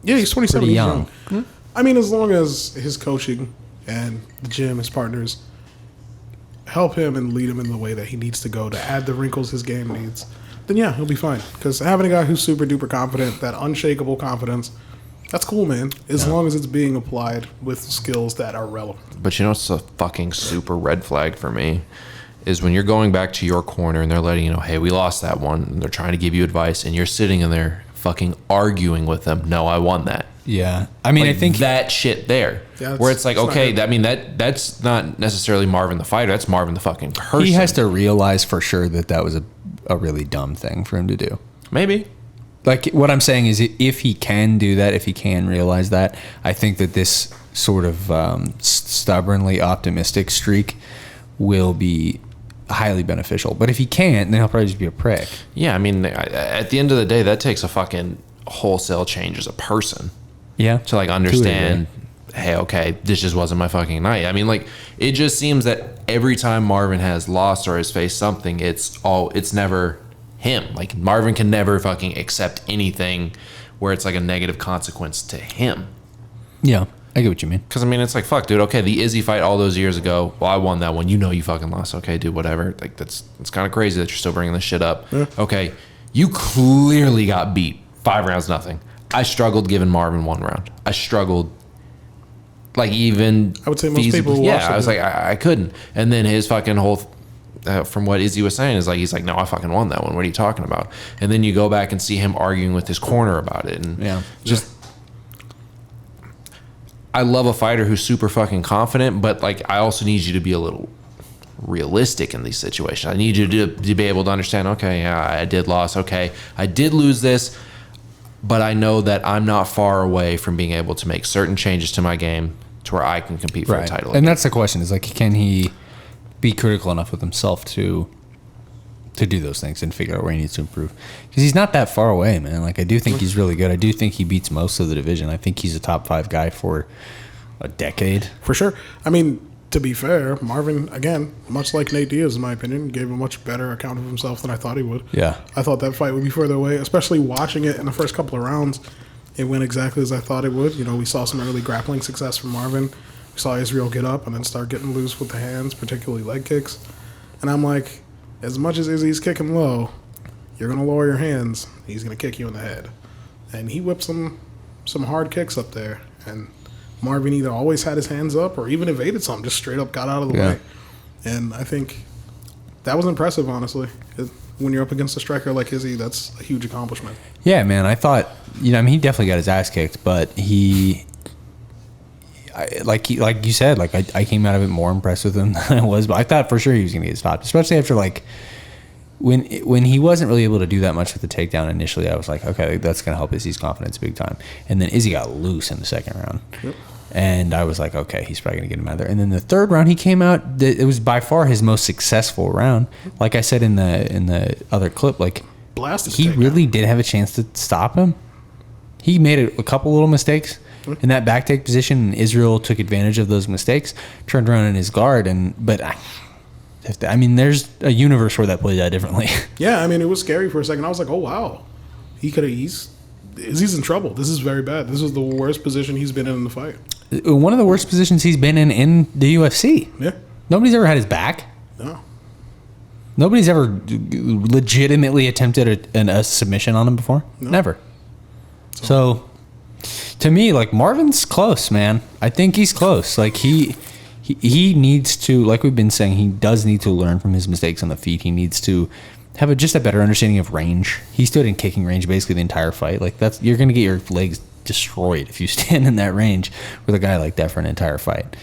C: Yeah, he's 27.
B: Pretty
C: He's
B: young.
C: I mean, as long as his coaching and the gym, his partners, help him and lead him in the way that he needs to go to add the wrinkles his game needs, then yeah, he'll be fine. Because having a guy who's super duper confident, that unshakable confidence, that's cool, man. As long as it's being applied with skills that are relevant.
D: But you know what's a fucking super red flag for me? Is when you're going back to your corner and they're letting you know, hey, we lost that one, and they're trying to give you advice, and you're sitting in there fucking arguing with them. No, I won that.
B: Yeah, I mean,
D: Like,
B: I think
D: that shit there,
C: Yeah,
D: where it's like,
C: it's not
D: okay,
C: good.
D: I mean that's not necessarily Marvin the fighter. That's Marvin the fucking person.
B: he has to realize for sure that was a really dumb thing for him to do.
D: maybe.
B: Like what I'm saying is, if he can do that, if he can realize that, I think that this sort of stubbornly optimistic streak will be highly beneficial. But if he can't, then he'll probably just be a prick.
D: Yeah, I mean, at the end of the day, that takes a fucking wholesale change as a person
B: Yeah,
D: to like understand. Hey, okay, this just wasn't my fucking night. I mean, like, it just seems that every time Marvin has lost or has faced something, it's never him. Like Marvin can never fucking accept anything where it's like a negative consequence to him.
B: Yeah, I get what you mean.
D: Because, I mean, it's like, fuck, dude, okay, the Izzy fight all those years ago, well, I won that one. You know you fucking lost. Okay, dude, whatever. Like, it's kind of crazy that you're still bringing this shit up.
C: Yeah.
D: Okay, you clearly got beat 5 rounds, nothing. I struggled giving Marvin 1 round. I struggled, like, even...
C: I would say most people who watch
D: Yeah,
C: it
D: I was
C: do.
D: like, I couldn't. And then his fucking whole... from what Izzy was saying is like, he's like, no, I fucking won that one. What are you talking about? And then you go back and see him arguing with his corner about it. And
B: Yeah.
D: just... I love a fighter who's super fucking confident, but like I also need you to be a little realistic in these situations. I need you to be able to understand, okay, yeah, I did lose. Okay, I did lose this, but I know that I'm not far away from being able to make certain changes to my game to where I can compete for a title.
B: And that's the question: is like, can he be critical enough with himself to to do those things and figure out where he needs to improve. Because he's not that far away, man. Like, I do think he's really good. I do think he beats most of the division. I think he's a top 5 guy for a decade.
C: For sure. I mean, to be fair, Marvin, again, much like Nate Diaz, in my opinion, gave a much better account of himself than I thought he would.
B: Yeah.
C: I thought that fight would be further away, especially watching it in the first couple of rounds. It went exactly as I thought it would. You know, we saw some early grappling success from Marvin. We saw Israel get up and then start getting loose with the hands, particularly leg kicks. And I'm like, as much as Izzy's kicking low, you're going to lower your hands. He's going to kick you in the head. And he whipped some hard kicks up there. And Marvin either always had his hands up or even evaded some, just straight up got out of the way. And I think that was impressive, honestly. When you're up against a striker like Izzy, that's a huge accomplishment.
B: Yeah, man. I thought, you know, I mean, he definitely got his ass kicked, but like you said, like I came out of it more impressed with him than I was. But I thought for sure he was going to get stopped, especially after like when he wasn't really able to do that much with the takedown initially. I was like, okay, that's going to help Izzy's confidence big time. And then Izzy got loose in the second round. Yep. And I was like, okay, he's probably going to get him out of there. And then the third round, he came out. It was by far his most successful round. Like I said in the other clip, like he really did have a chance to stop him. He made a couple little mistakes in that back take position, and Israel took advantage of those mistakes, turned around in his guard. But I mean, there's a universe where that plays out differently.
C: Yeah, I mean, it was scary for a second. I was like, oh wow, he's in trouble. This is very bad. This is the worst position he's been in the fight.
B: One of the worst positions he's been in the UFC.
C: Yeah. Nobody's
B: ever had his back.
C: No.
B: Nobody's ever legitimately attempted a submission on him before. No. Never. So, to me, like, Marvin's close, man. I think he's close. Like, he needs to, like we've been saying, he does need to learn from his mistakes on the feet. He needs to have just a better understanding of range. He stood in kicking range basically the entire fight. Like, you're going to get your legs destroyed if you stand in that range with a guy like that for an entire fight.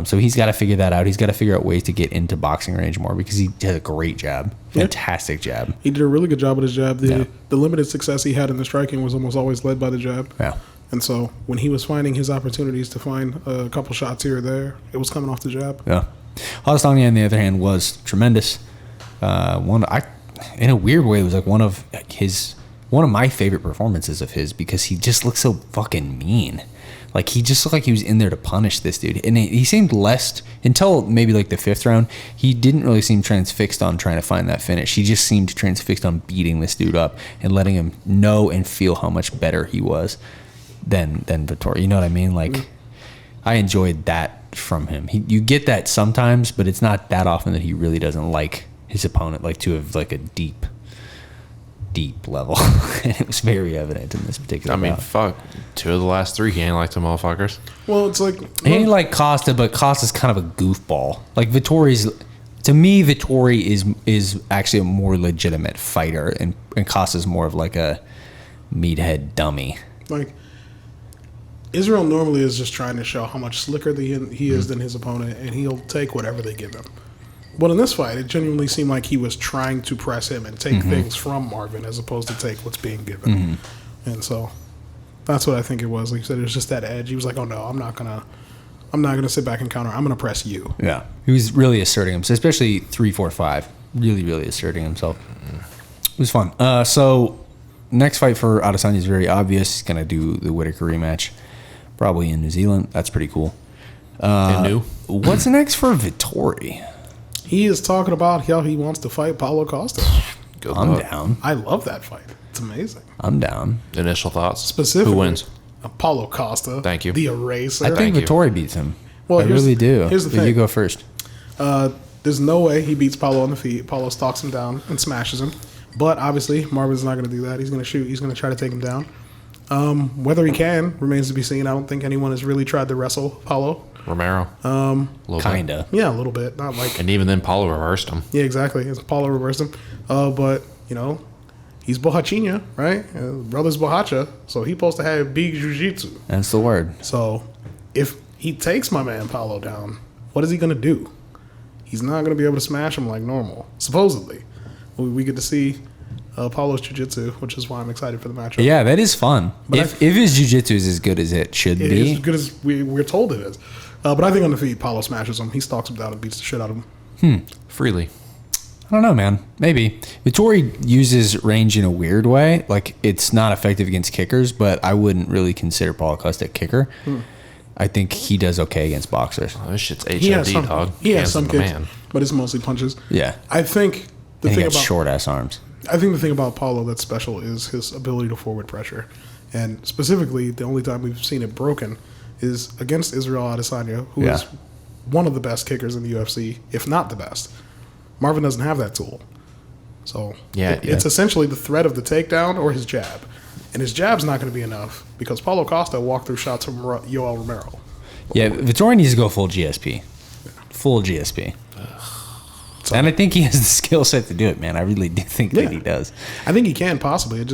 B: So he's got to figure that out. He's got to figure out ways to get into boxing range more because he has a great jab. Fantastic jab.
C: He did a really good job with his jab. The limited success he had in the striking was almost always led by the jab.
B: Yeah.
C: And so when he was finding his opportunities to find a couple shots here or there, it was coming off the jab.
B: Yeah. Adesanya, on the other hand, was tremendous. In a weird way, it was like one of my favorite performances of his because he just looked so fucking mean. Like, he just looked like he was in there to punish this dude. And he seemed less, until maybe like the 5th round, he didn't really seem transfixed on trying to find that finish. He just seemed transfixed on beating this dude up and letting him know and feel how much better he was than Vettori. You know what I mean? Like, I enjoyed that from him. You get that sometimes, but it's not that often that he really doesn't like his opponent, like to have like a deep level. And it was very evident in this particular bout.
D: Fuck. 2 of the last 3, he ain't like the motherfuckers.
C: Well, it's like...
B: He ain't like Costa, but Costa's kind of a goofball. Like, to me, Vettori is actually a more legitimate fighter, and Costa's more of like a meathead dummy.
C: Like, Israel normally is just trying to show how much slicker he is than his opponent, and he'll take whatever they give him. But in this fight, it genuinely seemed like he was trying to press him and take things from Marvin as opposed to take what's being given. And so that's what I think it was. Like you said, it was just that edge. He was like, oh no, I'm not gonna sit back and counter. I'm gonna press you.
B: Yeah. He was really asserting himself, especially 3, 4, 5. Really, really asserting himself. It was fun. So next fight for Adesanya is very obvious. He's gonna do the Whittaker rematch, probably in New Zealand. That's pretty cool. What's next for Vettori?
C: He is talking about how he wants to fight Paulo Costa.
B: I'm down.
C: I love that fight. It's amazing.
B: I'm down.
D: Initial thoughts?
C: Specifically,
D: who wins?
C: Paulo Costa.
D: Thank you.
C: The eraser.
B: I think Vettori beats him. Well, I really do.
C: Here's the
B: thing.
C: thing.
B: You go first.
C: There's no way he beats Paulo on the feet. Paulo stalks him down and smashes him. But obviously, Marvin's not going to do that. He's going to shoot. He's going to try to take him down. Whether he can remains to be seen. I don't think anyone has really tried to wrestle Paulo.
D: Romero.
B: Kinda.
C: Yeah, a little bit. Not like.
D: And even then, Paulo reversed him.
C: Yeah, exactly. Paulo reversed him. But he's Bohachinha, right? Brother's Bohacha, so he's supposed to have big jiu-jitsu.
B: That's the word.
C: So if he takes my man Paulo down, what is he going to do? He's not going to be able to smash him like normal, supposedly. We get to see Paulo's jiu-jitsu, which is why I'm excited for the matchup.
B: Yeah, that is fun. But if his jiu-jitsu is as good as it should be.
C: It is as good as we're told it is. But I think on the feet, Paulo smashes him. He stalks him down and beats the shit out of him.
D: Freely.
B: I don't know, man. Maybe. Vittori uses range in a weird way. Like, it's not effective against kickers, but I wouldn't really consider Paulo Costa a kicker. I think he does okay against boxers.
D: Oh, this shit's
C: He has
D: HLD, dog.
C: He has
D: Hands
C: some
D: of the
C: kicks,
D: man.
C: but it's mostly punches.
B: Yeah.
C: I think the
B: And he
C: thing
B: got
C: about
B: short-ass arms.
C: I think the thing about Paulo that's special is his ability to forward pressure. And specifically, the only time we've seen it broken is against Israel Adesanya, who is one of the best kickers in the UFC, if not the best. Marvin doesn't have that tool. So it's essentially the threat of the takedown or his jab. And his jab's not going to be enough because Paulo Costa walked through shots from Yoel Romero.
B: Yeah, Vittori needs to go full GSP. Full GSP. And I think he has the skill set to do it, man. I really do think that he does.
C: I think he can possibly.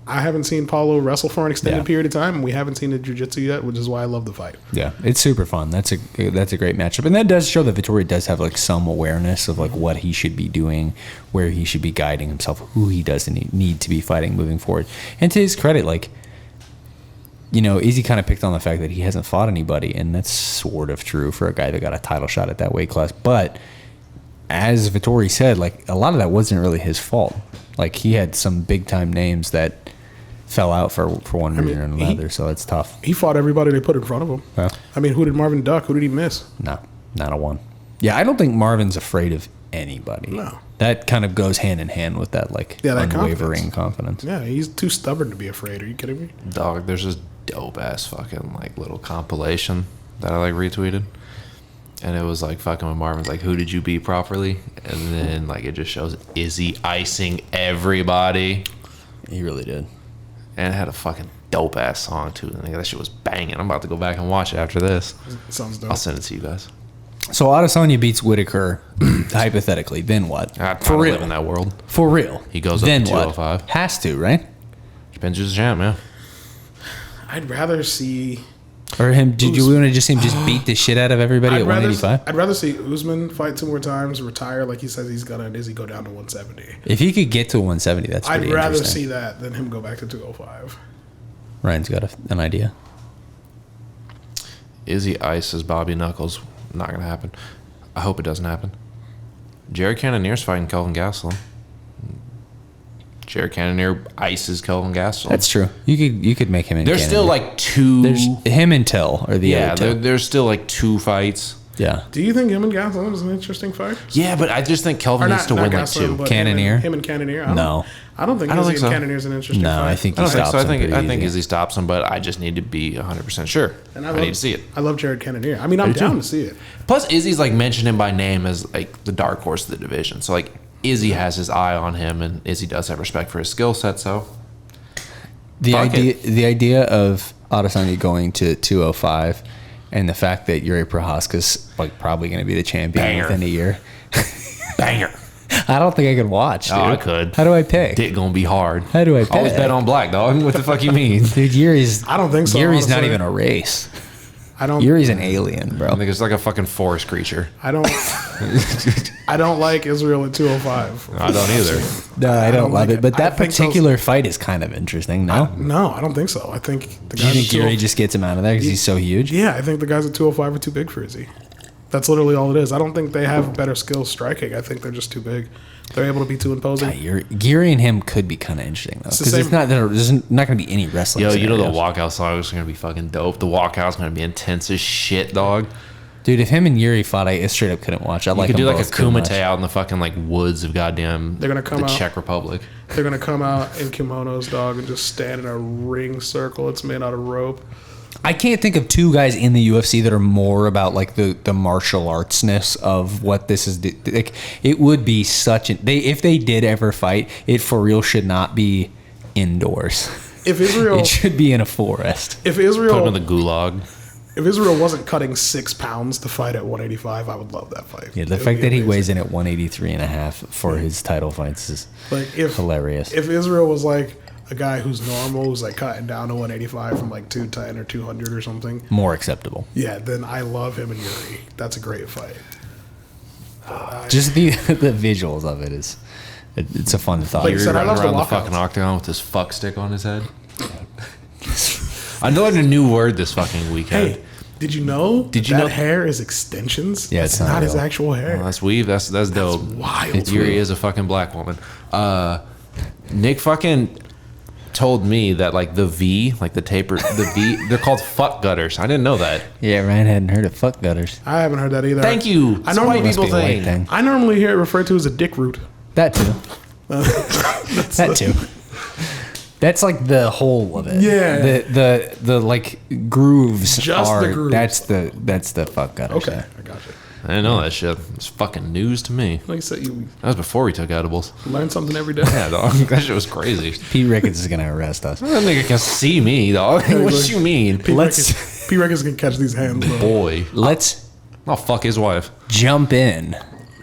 C: I haven't seen Paulo wrestle for an extended period of time, and we haven't seen the jiu-jitsu yet, which is why I love the fight.
B: Yeah, it's super fun. That's a great matchup, and that does show that Vittori does have like some awareness of like what he should be doing, where he should be guiding himself, who he doesn't need to be fighting moving forward. And to his credit, like, you know, Izzy kind of picked on the fact that he hasn't fought anybody, and that's sort of true for a guy that got a title shot at that weight class. But as Vittori said, like, a lot of that wasn't really his fault. Like, he had some big time names that fell out for one reason or another, so it's tough.
C: He fought everybody they put in front of him.
B: Yeah.
C: I mean, who did Marvin duck? Who did he miss?
B: No, not a one. Yeah, I don't think Marvin's afraid of anybody.
C: No.
B: That kind of goes hand in hand with that, like,
C: that
B: unwavering confidence.
C: Yeah, he's too stubborn to be afraid. Are you kidding me?
D: Dog, there's this dope ass fucking like little compilation that I like retweeted. And it was like fucking with Marvin's like, who did you beat properly? And then like it just shows Izzy icing everybody.
B: He really did.
D: And it had a fucking dope ass song too. And that shit was banging. I'm about to go back and watch it after this.
C: Sounds dope.
D: I'll send it to you guys.
B: So Adesanya beats Whitaker, hypothetically. Then what?
D: I
B: For real.
D: live in that world.
B: For real.
D: He goes up
B: then
D: to 205.
B: What? Has to, right?
D: Depends who's the champ, man.
C: I'd rather see...
B: Or him? Did you want to just beat the shit out of everybody at 185?
C: I'd rather see Usman fight 2 more times, retire like he says he's gonna, and Izzy go down to 170.
B: If he could get to 170, that's pretty
C: I'd rather
B: interesting.
C: see that than him go back to 205.
B: Ryan's got an idea.
D: Izzy ices Bobby Knuckles. Not gonna happen. I hope it doesn't happen. Jared Cannonier's fighting Kelvin Gastelum. Jared Cannonier ices Kelvin Gastelum.
B: That's true. You could make him in.
D: There's still like two.
B: There's him and Till or the other two.
D: There's still like 2 fights.
B: Yeah.
C: Do you think him and Gastelum is an interesting fight?
D: Yeah, but I just think Kelvin needs to win like 2.
B: Cannonier?
C: Him and Cannonier? I don't think
D: I don't
C: Izzy
D: think so.
C: and Cannonier's an interesting fight.
B: No, I think
D: I
B: he
D: don't think
B: stops
D: so.
B: him pretty
D: I think
B: easy.
D: Izzy stops him, but I just need to be 100% sure.
C: And
D: I
C: love,
D: need to see it.
C: I love Jared Cannonier. I mean, I'm down to see it.
D: Plus, Izzy's like mentioned him by name as like the dark horse of the division. So like Izzy has his eye on him, and Izzy does have respect for his skill set. So
B: the idea of Adesanya going to 205, and the fact that Yuri Prohaska's like probably going to be the champion within a year.
D: Banger.
B: I don't think I could watch. Dude.
D: Oh, I could.
B: How do I pick?
D: Dick gonna be hard.
B: How do I pick?
D: Always bet on black, dog. What the fuck you mean?
B: Dude, Yuri's.
C: I don't think so.
B: Yuri's not
C: honestly.
B: even a race.
C: I don't.
B: Yuri's an alien, bro.
D: I think it's like a fucking forest creature.
C: I don't. I don't like Israel at 205.
D: I don't either.
B: No, I don't love
C: like
B: it. But
C: I
B: that
C: think
B: particular fight is kind of interesting. No,
C: No, I don't think so. I think the
B: do you
C: guys.
B: think Yuri just gets him out of there because he's so huge?
C: Yeah, I think the guys at 205 are too big for Izzy. That's literally all it is. I don't think they have better skills striking. I think they're just too big. They're able to be too imposing.
B: Yuri and him could be kind of interesting though, because there's not going to be any wrestling.
D: Yo, you know the
B: scenarios.
D: walkout song is gonna be fucking dope. The walkout's gonna be intense as shit, dog.
B: Dude, if him and Yuri fought, I straight up couldn't watch. I
D: You
B: like
D: could
B: them
D: do like a
B: both too much.
D: kumite out in the fucking like woods of goddamn
C: They're gonna come
D: the
C: out.
D: Czech Republic.
C: They're going to come out in kimonos, dog, and just stand in a ring circle. It's made out of rope.
B: I can't think of 2 guys in the UFC that are more about like the martial artsness of what this is. Like, it would be such an if they did ever fight, it for real should not be indoors.
C: If Israel,
B: It should be in a forest.
C: if
D: Put him
C: Israel,
D: in the gulag.
C: if Israel wasn't cutting 6 pounds to fight at 185, I would love that fight.
B: Yeah, the
C: It would
B: fact
C: be
B: that he
C: amazing.
B: weighs in at 183 and a half for his title fights is
C: like if
B: hilarious.
C: If Israel was like a guy who's normal, who's like cutting down to 185 from like 210 or 200 or something,
B: More acceptable.
C: yeah, then I love him and Yuri. That's a great fight.
B: Just the visuals of it is it's a fun thought.
C: Like you
D: Yuri
C: said, I
D: running
C: love the
D: around the
C: walkouts.
D: fucking octagon with his fuck stick on his head. I learned a new word this fucking weekend.
C: Hey, Did you know
B: Did you
C: that
B: know-
C: hair is extensions?
B: Yeah,
C: it's
B: it's not
C: not his
B: real.
C: actual hair.
D: Well, that's weave. That's dope.
C: wild.
D: Yuri is a fucking black woman. Nick fucking told me that like the V, like the taper, the V, they're called fuck gutters. I didn't know that.
B: Yeah, Ryan hadn't heard of fuck gutters.
C: I haven't heard that either.
D: Thank you.
C: I
D: It's a
C: normally
D: white people
B: Must be a white
D: thing.
B: thing.
C: I normally hear it referred to as a dick root.
B: That too. That too. That's like the whole of it.
C: Yeah.
B: The like grooves
C: Just
B: are
C: the grooves.
B: that's the fuck gutters.
C: Okay,
B: yeah.
C: I got you.
D: I didn't know that shit. It's fucking news to me.
C: Like I said, you
D: That was before we took edibles.
C: learn something every day.
D: Yeah, dog. That shit was crazy.
B: Pete Ricketts is gonna arrest us.
D: That nigga can see me, dog. What you mean?
C: P.
B: Let's-
C: Records, P. Records can catch these hands. Bro.
D: Boy.
B: Let's
D: I'll fuck his wife.
B: jump in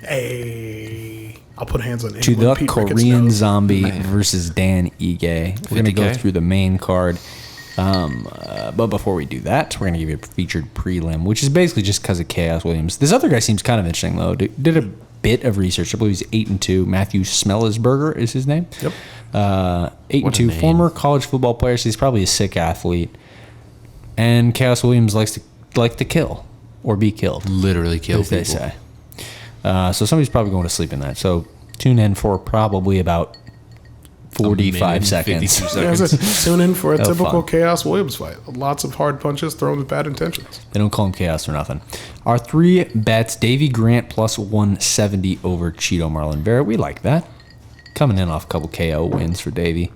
C: Hey, I'll put hands on
B: to
C: anyone
B: the
C: Pete Ricketts
B: Korean
C: knows.
B: Zombie versus Dan Ige. We're gonna go
D: 50K?
B: through the main card. But before we do that, we're gonna give you a featured prelim, which is basically just because of Chaos Williams. This other guy seems kind of interesting though. Did a bit of research. I believe he's 8-2. Matthew Smellisberger is his name.
C: Yep.
B: 8-2,
D: name.
B: former college football player. So he's probably a sick athlete. And Chaos Williams likes to kill or be killed,
D: Literally kill
B: as
D: people.
B: they say. So somebody's probably going to sleep in that. So tune in for probably about 45 seconds.
D: 52
C: Yeah,
D: seconds.
C: so tune in for a
B: Oh,
C: typical
B: fun.
C: Chaos Williams fight. Lots of hard punches thrown with bad intentions.
B: They don't call him Chaos for nothing. Our three bets: Davey Grant plus 170 over Cheeto Marlon Vera. We like that. Coming in off a couple KO wins for Davey.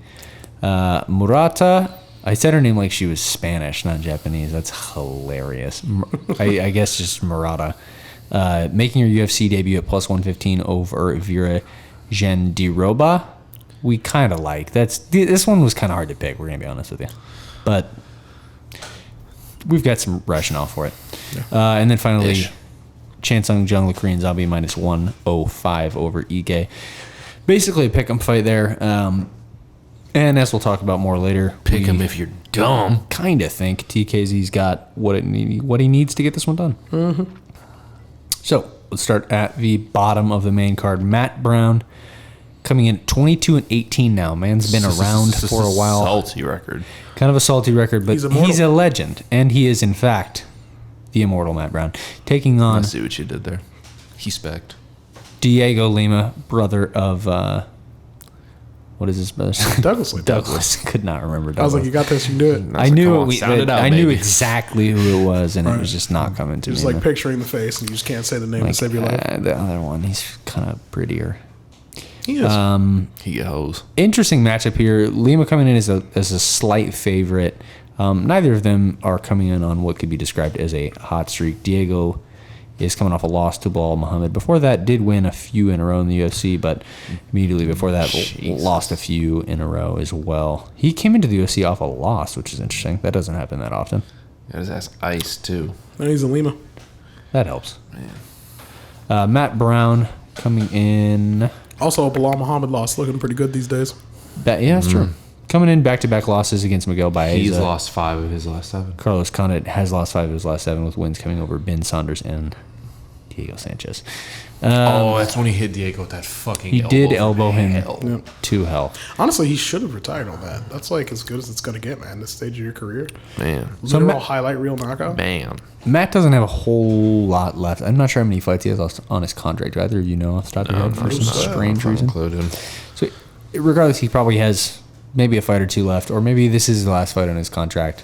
B: Murata. I said her name like she was Spanish, not Japanese. That's hilarious. I guess just Murata. Making her UFC debut at plus 115 over Vera Gendiroba. We kind of like. This one was kind of hard to pick. We're gonna be honest with you, but we've got some rationale for it. And then finally,
D: Ish.
B: Sung Jung, the Korean Zombie, minus 105 over Ige. Basically a pick 'em fight there. And as we'll talk about more later,
D: Pick him if you're dumb.
B: kind of think TKZ's got what he needs to get this one done. Mm-hmm. So let's start at the bottom of the main card. Matt Brown coming in 22-18 now. Man's been around for a while.
D: Salty record.
B: Kind of a salty record, but
C: He's immortal.
B: he's a legend, and he is in fact the immortal Matt Brown, taking
D: I
B: on
D: see what you did there. He specked.
B: Diego Lima, brother of what is his brother's name?
C: Douglas Lima.
B: Douglas. Could not remember Douglas.
C: I was like, you got this, you can do it.
B: I knew
D: Come on, sound it out,
B: I knew
D: baby.
B: exactly who it was, and it was just not coming to
C: Just
B: me.
C: like picturing the face, and you just can't say the name to save your life.
B: The other one, he's kind of prettier.
C: He is.
D: He get hoes.
B: Interesting matchup here. Lima coming in as a slight favorite. Neither of them are coming in on what could be described as a hot streak. Diego is coming off a loss to Bilal Muhammad. Before that, did win a few in a row in the UFC, but immediately before that,
D: Jesus.
B: lost a few in a row as well. He came into the UFC off a loss, which is interesting. That doesn't happen that often.
D: Got his ass iced too.
C: and he's a Lima.
B: That helps. Matt Brown coming in.
C: Also, Bilal Muhammad lost, looking pretty good these days.
B: Yeah, that's true. Coming in back-to-back losses against Miguel Baeza.
D: He's lost 5 of his last 7.
B: Carlos Condit has lost 5 of his last 7 with wins coming over Ben Saunders and Diego Sanchez.
D: That's when he hit Diego with that fucking
B: He
D: elbow.
B: did elbow him
C: Yep.
B: to hell.
C: Honestly, he should have retired on that. That's like as good as it's going to get, man, this stage of your career.
D: Man.
B: So
C: Literal
B: Ma-
C: highlight reel knockout.
D: Man.
B: Matt doesn't have a whole lot left. I'm not sure how many fights he has on his contract. Do either of you know off the top of your head for some strange reason?
D: Included.
B: So, regardless, he probably has maybe a fight or two left, or maybe this is the last fight on his contract.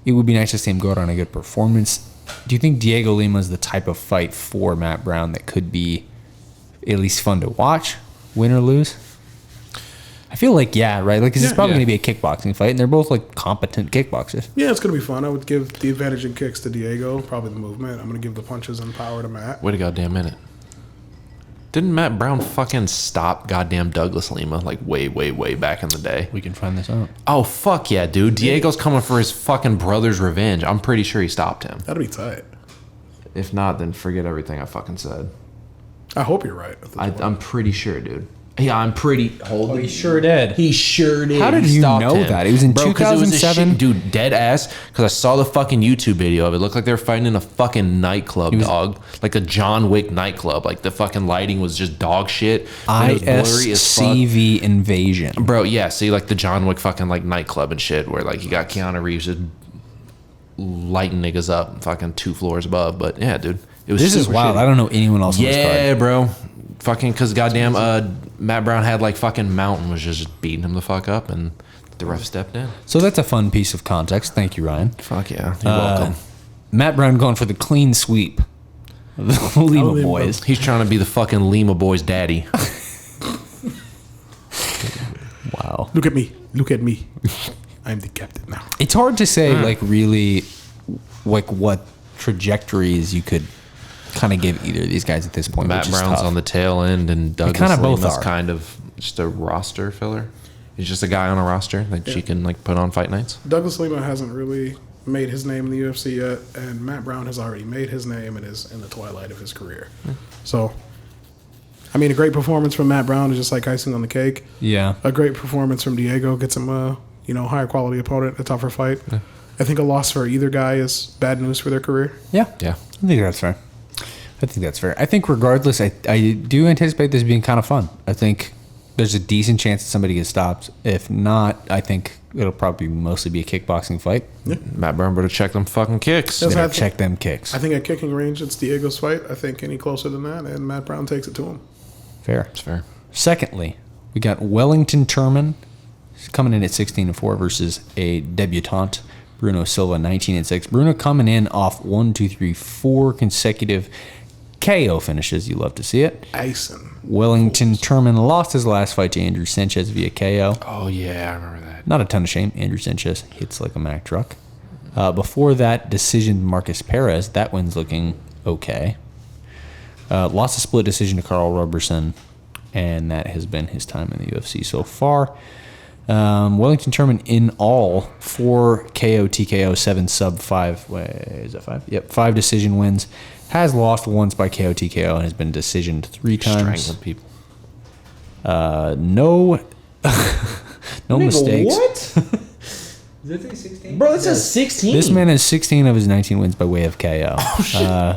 B: It would be nice to see him go out on a good performance. Do you think Diego Lima is the type of fight for Matt Brown that could be at least fun to watch, win or lose? I feel like, yeah, right? Like, 'cause it's
C: Yeah,
B: probably
D: yeah.
B: going to be a kickboxing fight, and they're both, like, competent kickboxers.
C: Yeah, it's going to be fun. I would give the advantage in kicks to Diego, probably the movement. I'm going to give the punches and power to Matt.
D: Wait a goddamn minute. Didn't Matt Brown fucking stop goddamn Douglas Lima like way, way, way back in the day?
B: We can find this out.
D: Oh, fuck yeah, dude. Diego's coming for his fucking brother's revenge. I'm pretty sure he stopped him.
C: That'll be tight.
D: If not, then forget everything I fucking said.
C: I hope you're right.
D: I'm pretty sure, dude. Yeah, I'm pretty. Hold
B: he sure did.
D: He sure did.
B: How did
D: He
B: you
D: stopped
B: know
D: him.
B: that? It was in
D: 'cause it was a
B: 2007?
D: shit- dude, dead ass. Because I saw the fucking YouTube video of it. It looked like they were fighting in a fucking nightclub, dog. Like a John Wick nightclub. Like the fucking lighting was just dog shit. And it was blurry as fuck.
B: ISCV Invasion.
D: Bro, yeah, see, like the John Wick fucking like nightclub and shit, where like you got Keanu Reeves just lighting niggas up fucking 2 floors above. But yeah, dude, it was
B: This is
D: super
B: wild.
D: shitty.
B: I don't know anyone else on this card.
D: Yeah, bro. Fucking because goddamn Matt Brown had like fucking Mountain was just beating him the fuck up, and the ref stepped in.
B: So that's a fun piece of context. Thank you, Ryan.
D: Fuck yeah, you're welcome.
B: Matt Brown going for the clean sweep of the Lima
C: Lima.
B: boys.
D: He's trying to be the fucking Lima boys' daddy.
B: Wow.
C: Look at me. Look at me. I'm the captain now.
B: It's hard to say, like, really, like, what trajectories you could kind of give either of these guys at this point.
D: Matt
B: which is
D: Brown's
B: tough.
D: on the tail end, and Douglas
B: kinda both
D: Lima's
B: are.
D: kind of just a roster filler. He's just a guy on a roster that she can like put on fight nights.
C: Douglas Lima hasn't really made his name in the UFC yet, and Matt Brown has already made his name and is in the twilight of his career. So, I mean, a great performance from Matt Brown is just like icing on the cake.
B: Yeah.
C: A great performance from Diego gets him a higher quality opponent, a tougher fight. I think a loss for either guy is bad news for their career.
B: Yeah.
D: Yeah.
B: I think that's fair. I think regardless, I do anticipate this being kind of fun. I think there's a decent chance that somebody gets stopped. If not, I think it'll probably mostly be a kickboxing fight.
D: Matt Brown better check them fucking kicks.
C: Yes,
B: Better
C: I-
B: check them kicks.
C: I think at kicking range, it's Diego's fight. I think any closer than that, and Matt Brown takes it to him.
B: Fair.
D: It's fair.
B: Secondly, we got Wellington Turman coming in at 16-4 versus a debutante, Bruno Silva, 19-6. Bruno coming in off 4 consecutive KO finishes. You love to see it.
C: Icing.
B: Wellington Turman lost his last fight to Andrew Sanchez via KO.
D: Oh yeah, I remember that.
B: Not a ton of shame. Andrew Sanchez hits like a Mack truck. Before that, decision Marcus Perez. That win's looking okay. Lost a split decision to Carl Roberson, and that has been his time in the UFC so far. Wellington Turman in all 4 KO, TKO, 7 sub 5. Wait, is that 5? Yep, 5 decision wins. Has lost once by KO, TKO, and has been decisioned 3 times.
D: Strangling people.
B: No mistakes.
D: What?
E: Does it say 16?
D: Bro, this is 16.
B: This man has 16 of his 19 wins by way of KO.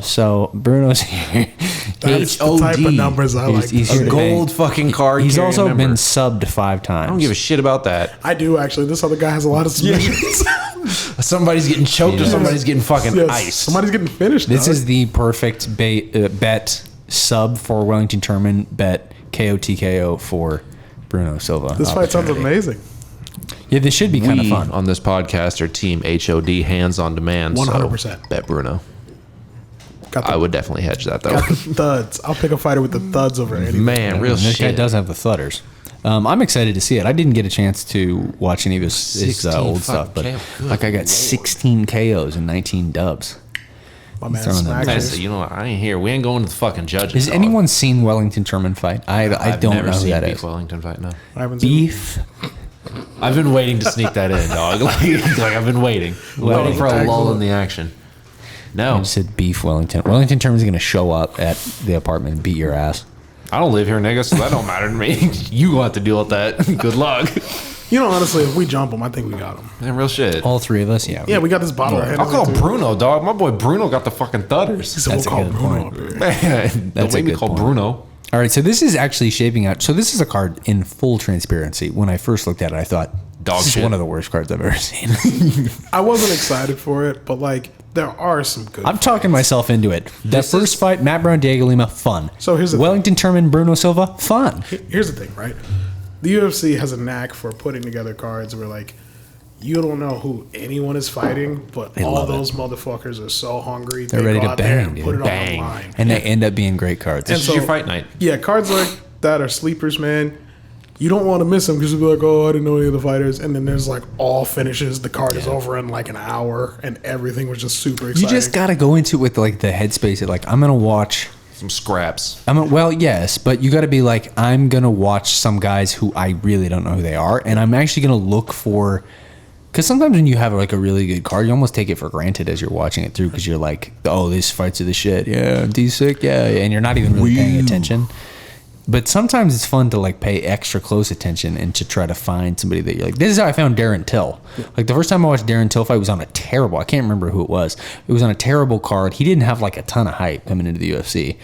B: So Bruno's here.
C: That's the type of numbers I like.
B: he's
C: to
B: here
C: see.
B: to bang.
D: gold fucking card.
B: He's
D: carrying
B: also
D: member.
B: been subbed 5 times.
D: I don't give a shit about that.
C: I do, actually. This other guy has a lot of submissions.
D: Somebody's getting choked or somebody's getting fucking
C: Yes,
D: iced.
C: somebody's getting finished.
B: This
C: dog.
B: is the perfect bet sub for Wellington Turman, bet KO TKO for Bruno Silva.
C: This fight sounds
B: opportunity.
C: amazing.
B: Yeah, this should be kind of
D: We
B: fun.
D: on this podcast are team HOD, hands on demand.
C: 100%.
D: So bet Bruno.
C: Got the,
D: I would definitely hedge that though.
C: got the thuds. I'll pick a fighter with the thuds over anything.
D: Man, real
B: This guy
D: shit.
B: does have the thudders. I'm excited to see it. I didn't get a chance to watch any of his
D: 16
B: old stuff, but
D: fucking KO.
B: like I got 16 KOs and 19 dubs.
C: My man
B: throwing them
C: smacks.
D: You know what? I ain't here. We ain't going to the fucking judges.
B: Has
D: dog.
B: anyone seen Wellington Turman fight? I
D: I've
B: don't
D: never
B: know who
D: seen
B: that
D: Beef
B: is.
D: Wellington fight. No.
C: I haven't seen
B: Beef.
D: I've been waiting to sneak that in, dog. like I've been waiting for a lull in the action.
B: I
D: No,
B: just said Beef Wellington. Wellington Turman's going to show up at the apartment and beat your ass.
D: I don't live here, nigga, so that don't matter to me. You gonna have to deal with that. Good luck.
C: You know, honestly, if we jump him, I think we got him.
D: Man, real shit.
B: All 3 of us, yeah.
C: Yeah, we got this bottle.
D: I'll call Bruno, dog. My boy Bruno got the fucking thudders.
C: So
B: That's
C: we'll
B: a
C: call
B: good
C: Bruno
B: point.
C: up here.
D: Man,
B: That's
D: don't
B: a
D: make me
B: good
D: call
B: point.
D: Bruno.
B: All right, so this is actually shaping out. So this is a card in full transparency. When I first looked at it, I thought,
D: Dog
B: this is
D: shit.
B: one of the worst cards I've ever seen.
C: I wasn't excited for it, but like there are some good.
B: I'm talking myself into it. That first fight, Matt Brown, Diego Lima, fun.
C: So here's the
B: Wellington Turman, Bruno Silva, fun.
C: Here's the thing, right? The UFC has a knack for putting together cards where like you don't know who anyone is fighting, but all
B: love it.
C: those motherfuckers are so hungry.
B: They're
C: they
B: ready
C: go
B: to
C: out there
B: bang,
C: and
B: dude.
C: put it
D: Bang.
C: on the line.
B: And they end up being great cards.
C: And
D: This is your fight night.
C: Yeah, cards like that are sleepers, man. You don't want to miss them because you'll be like, oh, I didn't know any of the fighters. And then there's like all finishes. The card is over in like an hour, and everything was just super
B: You
C: exciting.
B: just got to go into it with like the headspace that like, I'm going to watch.
D: Some scraps.
B: Well, yes, but you got to be like, I'm going to watch some guys who I really don't know who they are. And I'm actually going to look for, because sometimes when you have like a really good card, you almost take it for granted as you're watching it through because you're like, oh, these fights are the shit. Yeah, D6. Yeah. And you're not even really paying attention. But sometimes it's fun to like pay extra close attention and to try to find somebody that you're like. This is how I found Darren Till. Like the first time I watched Darren Till fight was on a terrible. I can't remember who it was. It was on a terrible card. He didn't have like a ton of hype coming into the UFC,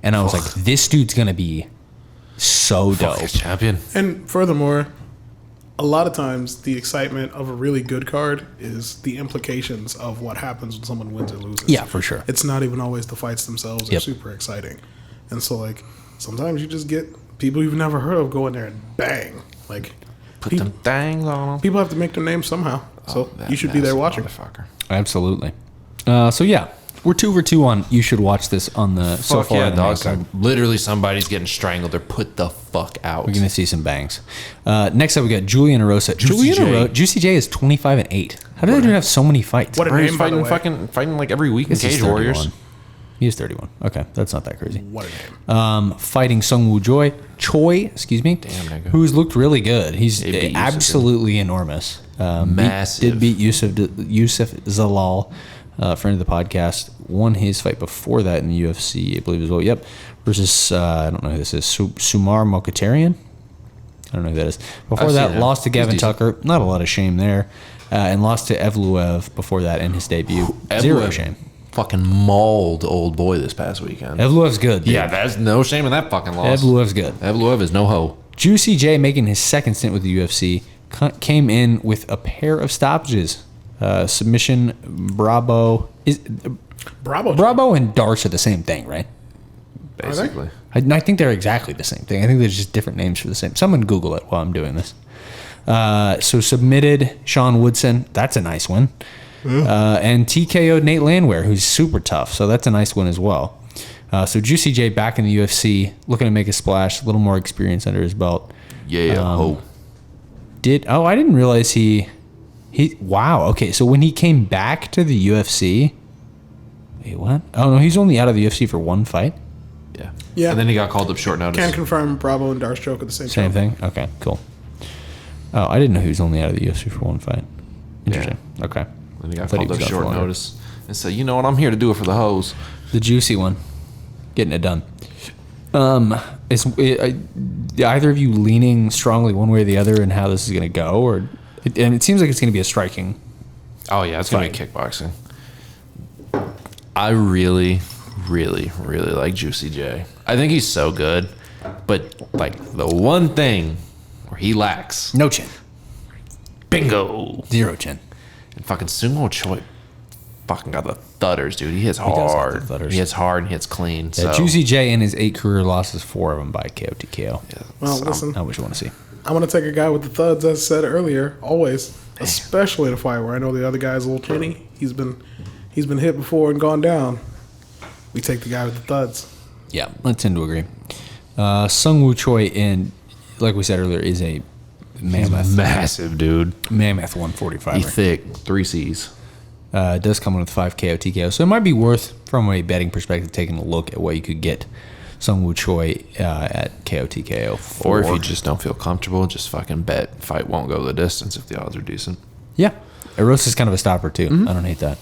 B: and I was like, this dude's gonna be so dope.
D: Champion.
C: And furthermore, a lot of times the excitement of a really good card is the implications of what happens when someone wins or loses.
B: Yeah, for sure.
C: It's not even always the fights themselves are super exciting. And so, like, sometimes you just get people you've never heard of go in there and bang. Like,
D: Put them things on them.
C: people have to make their names somehow. So you should be there watching.
D: Motherfucker.
B: Absolutely. So yeah, we're 2 for 2 on. You should watch this on the so
D: Fuck
B: far.
D: yeah,
B: on the main
D: dog.
B: card.
D: Literally, somebody's getting strangled. Or put the fuck out.
B: We're gonna see some bangs. Next up, we got Julian Erosa. Juicy J is 25-8. How do they have so many fights?
C: What a
D: Bro, he's
C: name, by the
D: fighting
C: way.
D: fighting like every week in
B: He's
D: Cage
B: 31.
D: Warriors.
B: He is 31. Okay, that's not that crazy.
C: What a name.
B: Fighting Sung Woo Choi, excuse me,
D: nigga.
B: who's looked really good. He's
D: He beat Yusuf.
B: absolutely enormous.
D: Massive.
B: Did beat Yusuf Zalal, friend of the podcast. Won his fight before that in the UFC, I believe as well. Yep, versus I don't know who this is. Sumar Mokhtarian. I don't know who that is. Before
D: I've
B: that,
D: seen him.
B: lost to Gavin
D: He's decent.
B: Tucker. Not a lot of shame there. And lost to Evluev before that in his debut. Zero
D: Evluev
B: shame.
D: Fucking mauled old boy this past weekend.
B: Evluev's good.
D: Yeah, there's no shame in that fucking loss.
B: Evluev's good.
D: Evluev is no hoe.
B: Juicy J, making his second stint with the UFC, came in with a pair of stoppages. Submission, Bravo. Bravo and Darce are the same thing, right?
D: Basically.
B: I think they're exactly the same thing. I think there's just different names for the same. Someone Google it while I'm doing this. So submitted Sean Woodson. That's a nice one. And TKO'd Nate Landwehr, who's super tough. So that's a nice one as well. So Juicy J back in the UFC, looking to make a splash, a little more experience under his belt.
D: Yeah.
B: I didn't realize he wow. Okay, so when he came back to the UFC, wait, what? Oh no, he's only out of the UFC for one fight.
D: Yeah.
C: Yeah.
D: And then he got called up short notice.
C: Can confirm Bravo and Darstroke at the same
B: Same
C: time.
B: thing. Okay, cool. Oh, I didn't know he was only out of the UFC for one fight. Interesting. Okay.
D: Then he got
B: Thought he
D: called up
B: was out for
D: short
B: longer.
D: notice and said, you know what, I'm here to do it for the hoes.
B: The juicy one, getting it done. Is either of you leaning strongly one way or the other in how this is going to go, or and it seems like it's going to be a striking.
D: Oh, yeah, it's going to be kickboxing. I really, really, really like Juicy J. I think he's so good, but like the one thing where he lacks,
B: No chin,
D: bingo.
B: zero chin.
D: And fucking Sung Choi fucking got the thudders, dude. He hits
B: does got
D: hard.
B: the thudders.
D: He hits hard and hits clean.
B: Yeah,
D: So
B: Juicy J in his 8 career losses, 4 of them by KO TKO.
C: Well, listen,
B: Not what you want to see.
C: I'm going to take a guy with the thuds, as I said earlier, always, especially in a fight where I know the other guy's a little chinny. He's been hit before and gone down. We take the guy with the thuds.
B: Yeah, I tend to agree. Sung Woo Choi, in like we said earlier, is a mammoth,
D: massive, dude.
B: mammoth 145.
D: He's thick. 3 C's.
B: It does come in with 5 KO TKO, so it might be worth, from a betting perspective, taking a look at what you could get Sung Woo Choi at KO TKO for.
D: Or if you just don't feel comfortable, just fucking bet fight won't go the distance if the odds are decent.
B: Yeah, Erosa's kind of a stopper too. I don't hate that.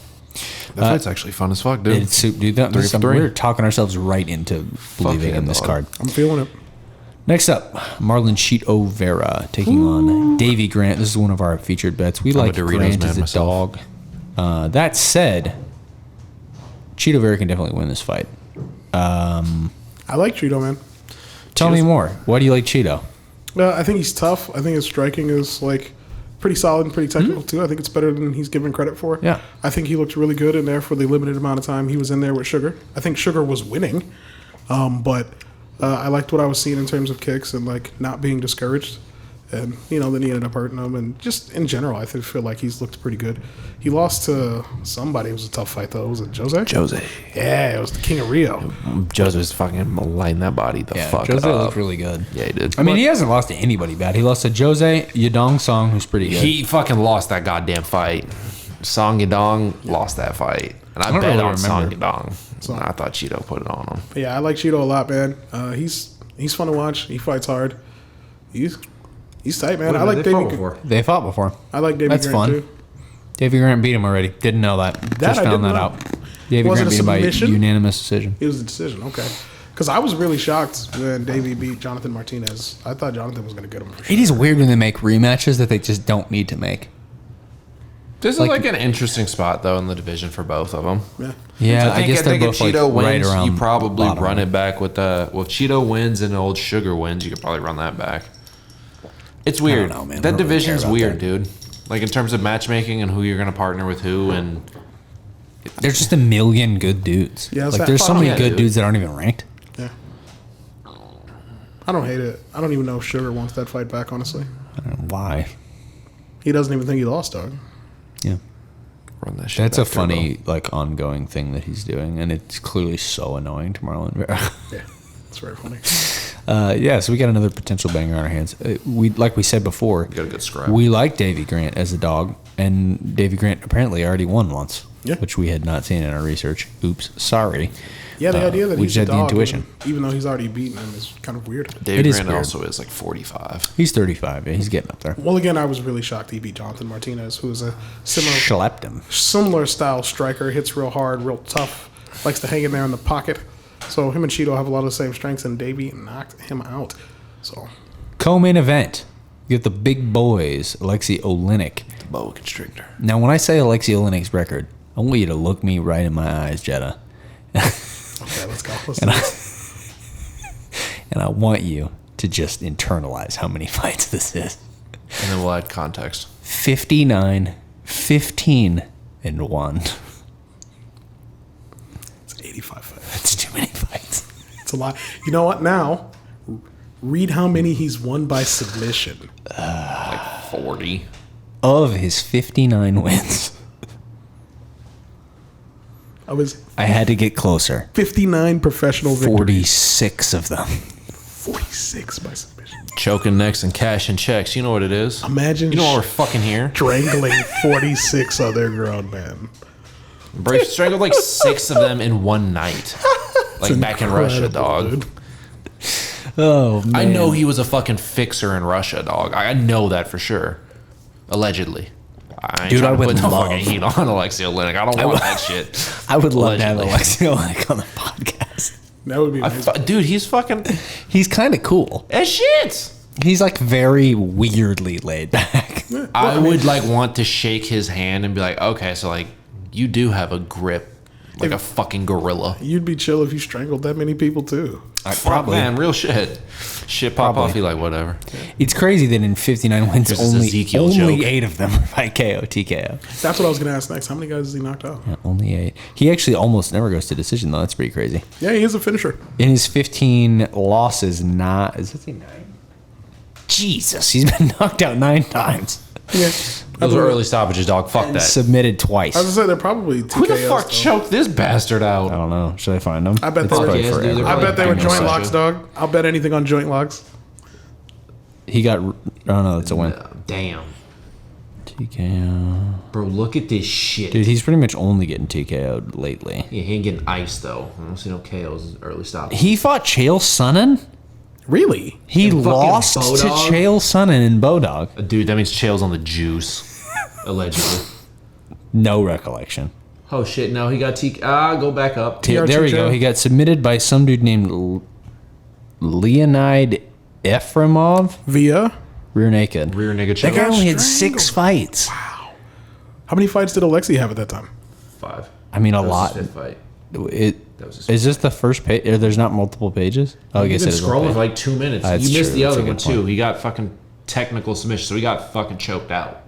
D: That fight's actually fun as fuck, dude.
B: It's dude. We're talking ourselves right into believing
D: yeah,
B: in this
D: dog.
B: card.
C: I'm feeling it.
B: Next up, Marlon Cheeto Vera taking on Davey Grant. This is one of our featured bets. We
D: I'm a
B: like
D: Doritos
B: Grant
D: man
B: as a
D: myself.
B: dog. That said, Cheeto Vera can definitely win this fight.
C: I like Cheeto, man.
B: Tell me more. Why do you like Cheeto?
C: I think he's tough. I think his striking is like pretty solid and pretty technical too. I think it's better than he's given credit for.
B: Yeah.
C: I think he looked really good in there for the limited amount of time he was in there with Sugar. I think Sugar was winning, but I liked what I was seeing in terms of kicks and like not being discouraged. And then he ended up hurting him. And just in general, I feel like he's looked pretty good. He lost to somebody. It was a tough fight though. Was it Jose?
D: Jose.
C: Yeah, it was the King of Rio.
D: Jose was fucking lighting that body the fuck
B: Jose
D: up.
B: looked really good.
D: Yeah, he did.
B: I mean, he hasn't lost to anybody bad. He lost to Jose Yadong Song, who's pretty good.
D: He fucking lost that goddamn fight. Song Yadong lost that fight. And I
B: don't
D: bet
B: really
D: on Song
B: remember.
D: Yadong. So I thought Cheeto put it on him.
C: But yeah, I like Cheeto a lot, man. He's fun to watch. He fights hard. He's tight, man. I like Davey.
B: They fought before.
C: I like Davey
B: That's
C: Grant
B: fun.
C: too.
B: Davey Grant beat him already. Didn't know that. Just
C: I
B: found
C: didn't
B: that
C: know.
B: out. Davey
C: Was it
B: Grant
C: a
B: beat him by
C: submission?
B: unanimous decision.
C: It was a decision, okay. Because I was really shocked when Davey beat Jonathan Martinez. I thought Jonathan was going to get him for sure.
B: It is weird when they make rematches that they just don't need to make.
D: This
B: Like-
D: is like an interesting spot though in the division for both of them.
C: Yeah.
B: Yeah, I, guess
D: I
B: they're
D: think
B: both
D: if
B: like
D: Cheeto
B: right
D: wins,
B: around
D: you probably
B: bottom.
D: run it back with if Cheeto wins and old Sugar wins, you could probably run that back. It's weird.
B: know, man. I
D: That
B: don't really
D: division's
B: care about
D: weird,
B: that.
D: dude. Like in terms of matchmaking and who you're gonna partner with who, and
B: There's just a million good dudes.
C: Yeah, it's
B: like
C: that
B: there's so
C: fun.
B: many
D: Yeah,
B: good
D: dude.
B: dudes that aren't even ranked.
C: Yeah. I don't hate it. I don't even know if Sugar wants that fight back, honestly.
B: I don't know why.
C: He doesn't even think he lost, dog.
B: Yeah.
D: run that shit.
B: That's a
D: back, Turbo.
B: funny, like, ongoing thing that he's doing, and it's clearly so annoying to Marlon Vera.
C: Yeah, it's very funny.
B: Yeah, so we got another potential banger on our hands. Like we said before,
D: Got a good scrap.
B: we like Davy Grant as a dog, and Davy Grant apparently already won once,
C: Yeah.
B: which we had not seen in our research. Oops, sorry.
C: Yeah, the idea that
B: we
C: he's
B: just
C: a
B: had the
C: dog,
B: intuition.
C: even though he's already beaten him, is kind of weird.
D: David
B: It is
D: Grant
B: weird.
D: also is like 45.
B: He's 35. Yeah, he's getting up there.
C: Well, again, I was really shocked he beat Jonathan Martinez, who is a
B: Schlepped him.
C: similar style striker, hits real hard, real tough, likes to hang in there in the pocket. So him and Cheeto have a lot of the same strengths, and Davey knocked him out. So
B: Co-main event. You get the big boys, Alexei Oleinik.
D: Boa constrictor.
B: Now, when I say Alexei Oleinik's record, I want you to look me right in my eyes, Jetta.
C: okay, let's go. Let's do this.
B: And I want you to just internalize how many fights this is.
D: And then we'll add context.
B: 59, 15, and 1.
C: It's 85 fights.
B: That's too many fights.
C: It's a lot. You know what? Now, read how many he's won by submission.
D: Like 40.
B: Of his 59 wins, I had to get closer.
C: 59 professional victories.
B: 46 of them.
C: 46 by submission.
D: Choking necks and cashing checks. You know what it is.
C: Imagine
D: You know why we're fucking here?
C: strangling 46 other grown men.
D: Brave strangled like 6 of them in one night. Like back in Russia, dog.
C: Dude.
B: Oh, man.
D: I know he was a fucking fixer in Russia, dog. I know that for sure. Allegedly. I ain't
B: Dude,
D: trying
B: I
D: to
B: would
D: put no
B: love-
D: fucking heat on Alexei Oleinik. I don't want that shit.
B: I would love to have
D: Allegedly.
B: Alexei Oleinik on the podcast.
C: That would be amazing.
D: Dude, he's fucking
B: He's kind of cool.
D: as shit.
B: He's like very weirdly laid back.
D: I would like want to shake his hand and be like, okay, so like you do have a grip like a fucking gorilla.
C: You'd be chill if you strangled that many people, too.
B: Probably.
D: Man, real shit. Shit pop off, you like whatever.
B: It's crazy that in 59 wins,
D: This is
B: only
D: Ezekiel joke.
B: 8 of them are by KO, TKO.
C: That's what I was going to ask next. How many guys has he knocked out?
B: Yeah, only 8. He actually almost never goes to decision, though. That's pretty crazy.
C: Yeah, he is a finisher.
B: In his 15 losses, is it 9? Jesus, he's been knocked out 9 times.
C: Yeah.
D: Those are early stoppages, dog. Fuck that.
B: Submitted twice.
C: I was going to say, they're probably TKOs.
D: Who the fuck
C: though.
D: choked this bastard
B: I
D: out?
B: don't know. Should I find them?
C: I bet
B: It's
C: they were-
B: probably
D: Yes, dude,
B: forever.
D: they're
C: I bet they were
D: Like,
C: joint
D: Russia.
C: locks, dog. I'll bet anything on joint locks.
B: He got. Oh no, that's a win.
D: Damn.
B: TKO.
D: Bro, look at this shit.
B: Dude, he's pretty much only getting TKO'd lately.
D: Yeah, he ain't getting iced though. I don't see no KOs early stop.
B: He fought Chael Sonnen.
C: Really?
B: He
D: And fucking
B: lost to
D: Bodog?
B: Chael Sonnen in Bodog.
D: Dude, that means Chael's on the juice. Allegedly.
B: No recollection.
D: Oh shit, no, he got go back up.
C: TRT
B: There we go.
C: Chael?
B: He got submitted by some dude named Leonid Efremov.
C: Via?
B: Rear naked.
D: Rear nigga
B: That guy
D: Chael.
B: only had 6 fights.
C: How many fights did Alexei have at that time?
D: 5.
B: I mean, a
D: That was
B: lot.
D: his fifth fight. That was his
B: Is this the first page? There's not multiple pages? Oh, I guess
D: He's
B: it
D: been
B: is.
D: scrolling
B: one
D: for
B: page.
D: like 2 minutes.
B: That's
D: You missed
B: true.
D: the
B: That's a
D: other one
B: good
D: too.
B: point.
D: He got fucking technical submission, so he got fucking choked out.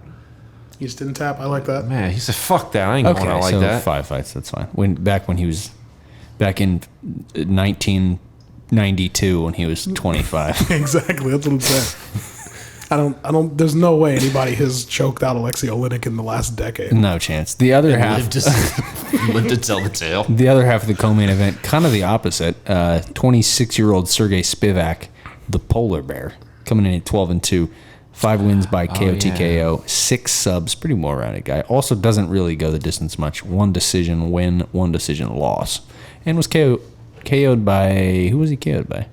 C: He just didn't tap. I like that.
D: Man, he said, "Fuck that! I ain't going
B: Okay,
D: out like
B: so
D: that."
B: 5 fights. That's fine. Back when he was back in 1992 when he was 25.
C: Exactly. That's what I'm saying. I don't, there's no way anybody has choked out Alexei Oleinik in the last decade.
B: No chance. The other half.
D: Lived to tell the tale.
B: The other half of the co-main event, kind of the opposite. 26-year-old Sergey Spivak, the polar bear, coming in at 12-2, 5 wins by KO
D: yeah.
B: TKO, 6 subs, pretty well-rounded guy. Also doesn't really go the distance much. 1 decision win, 1 decision loss, and was KO'd by who was he KO'd by?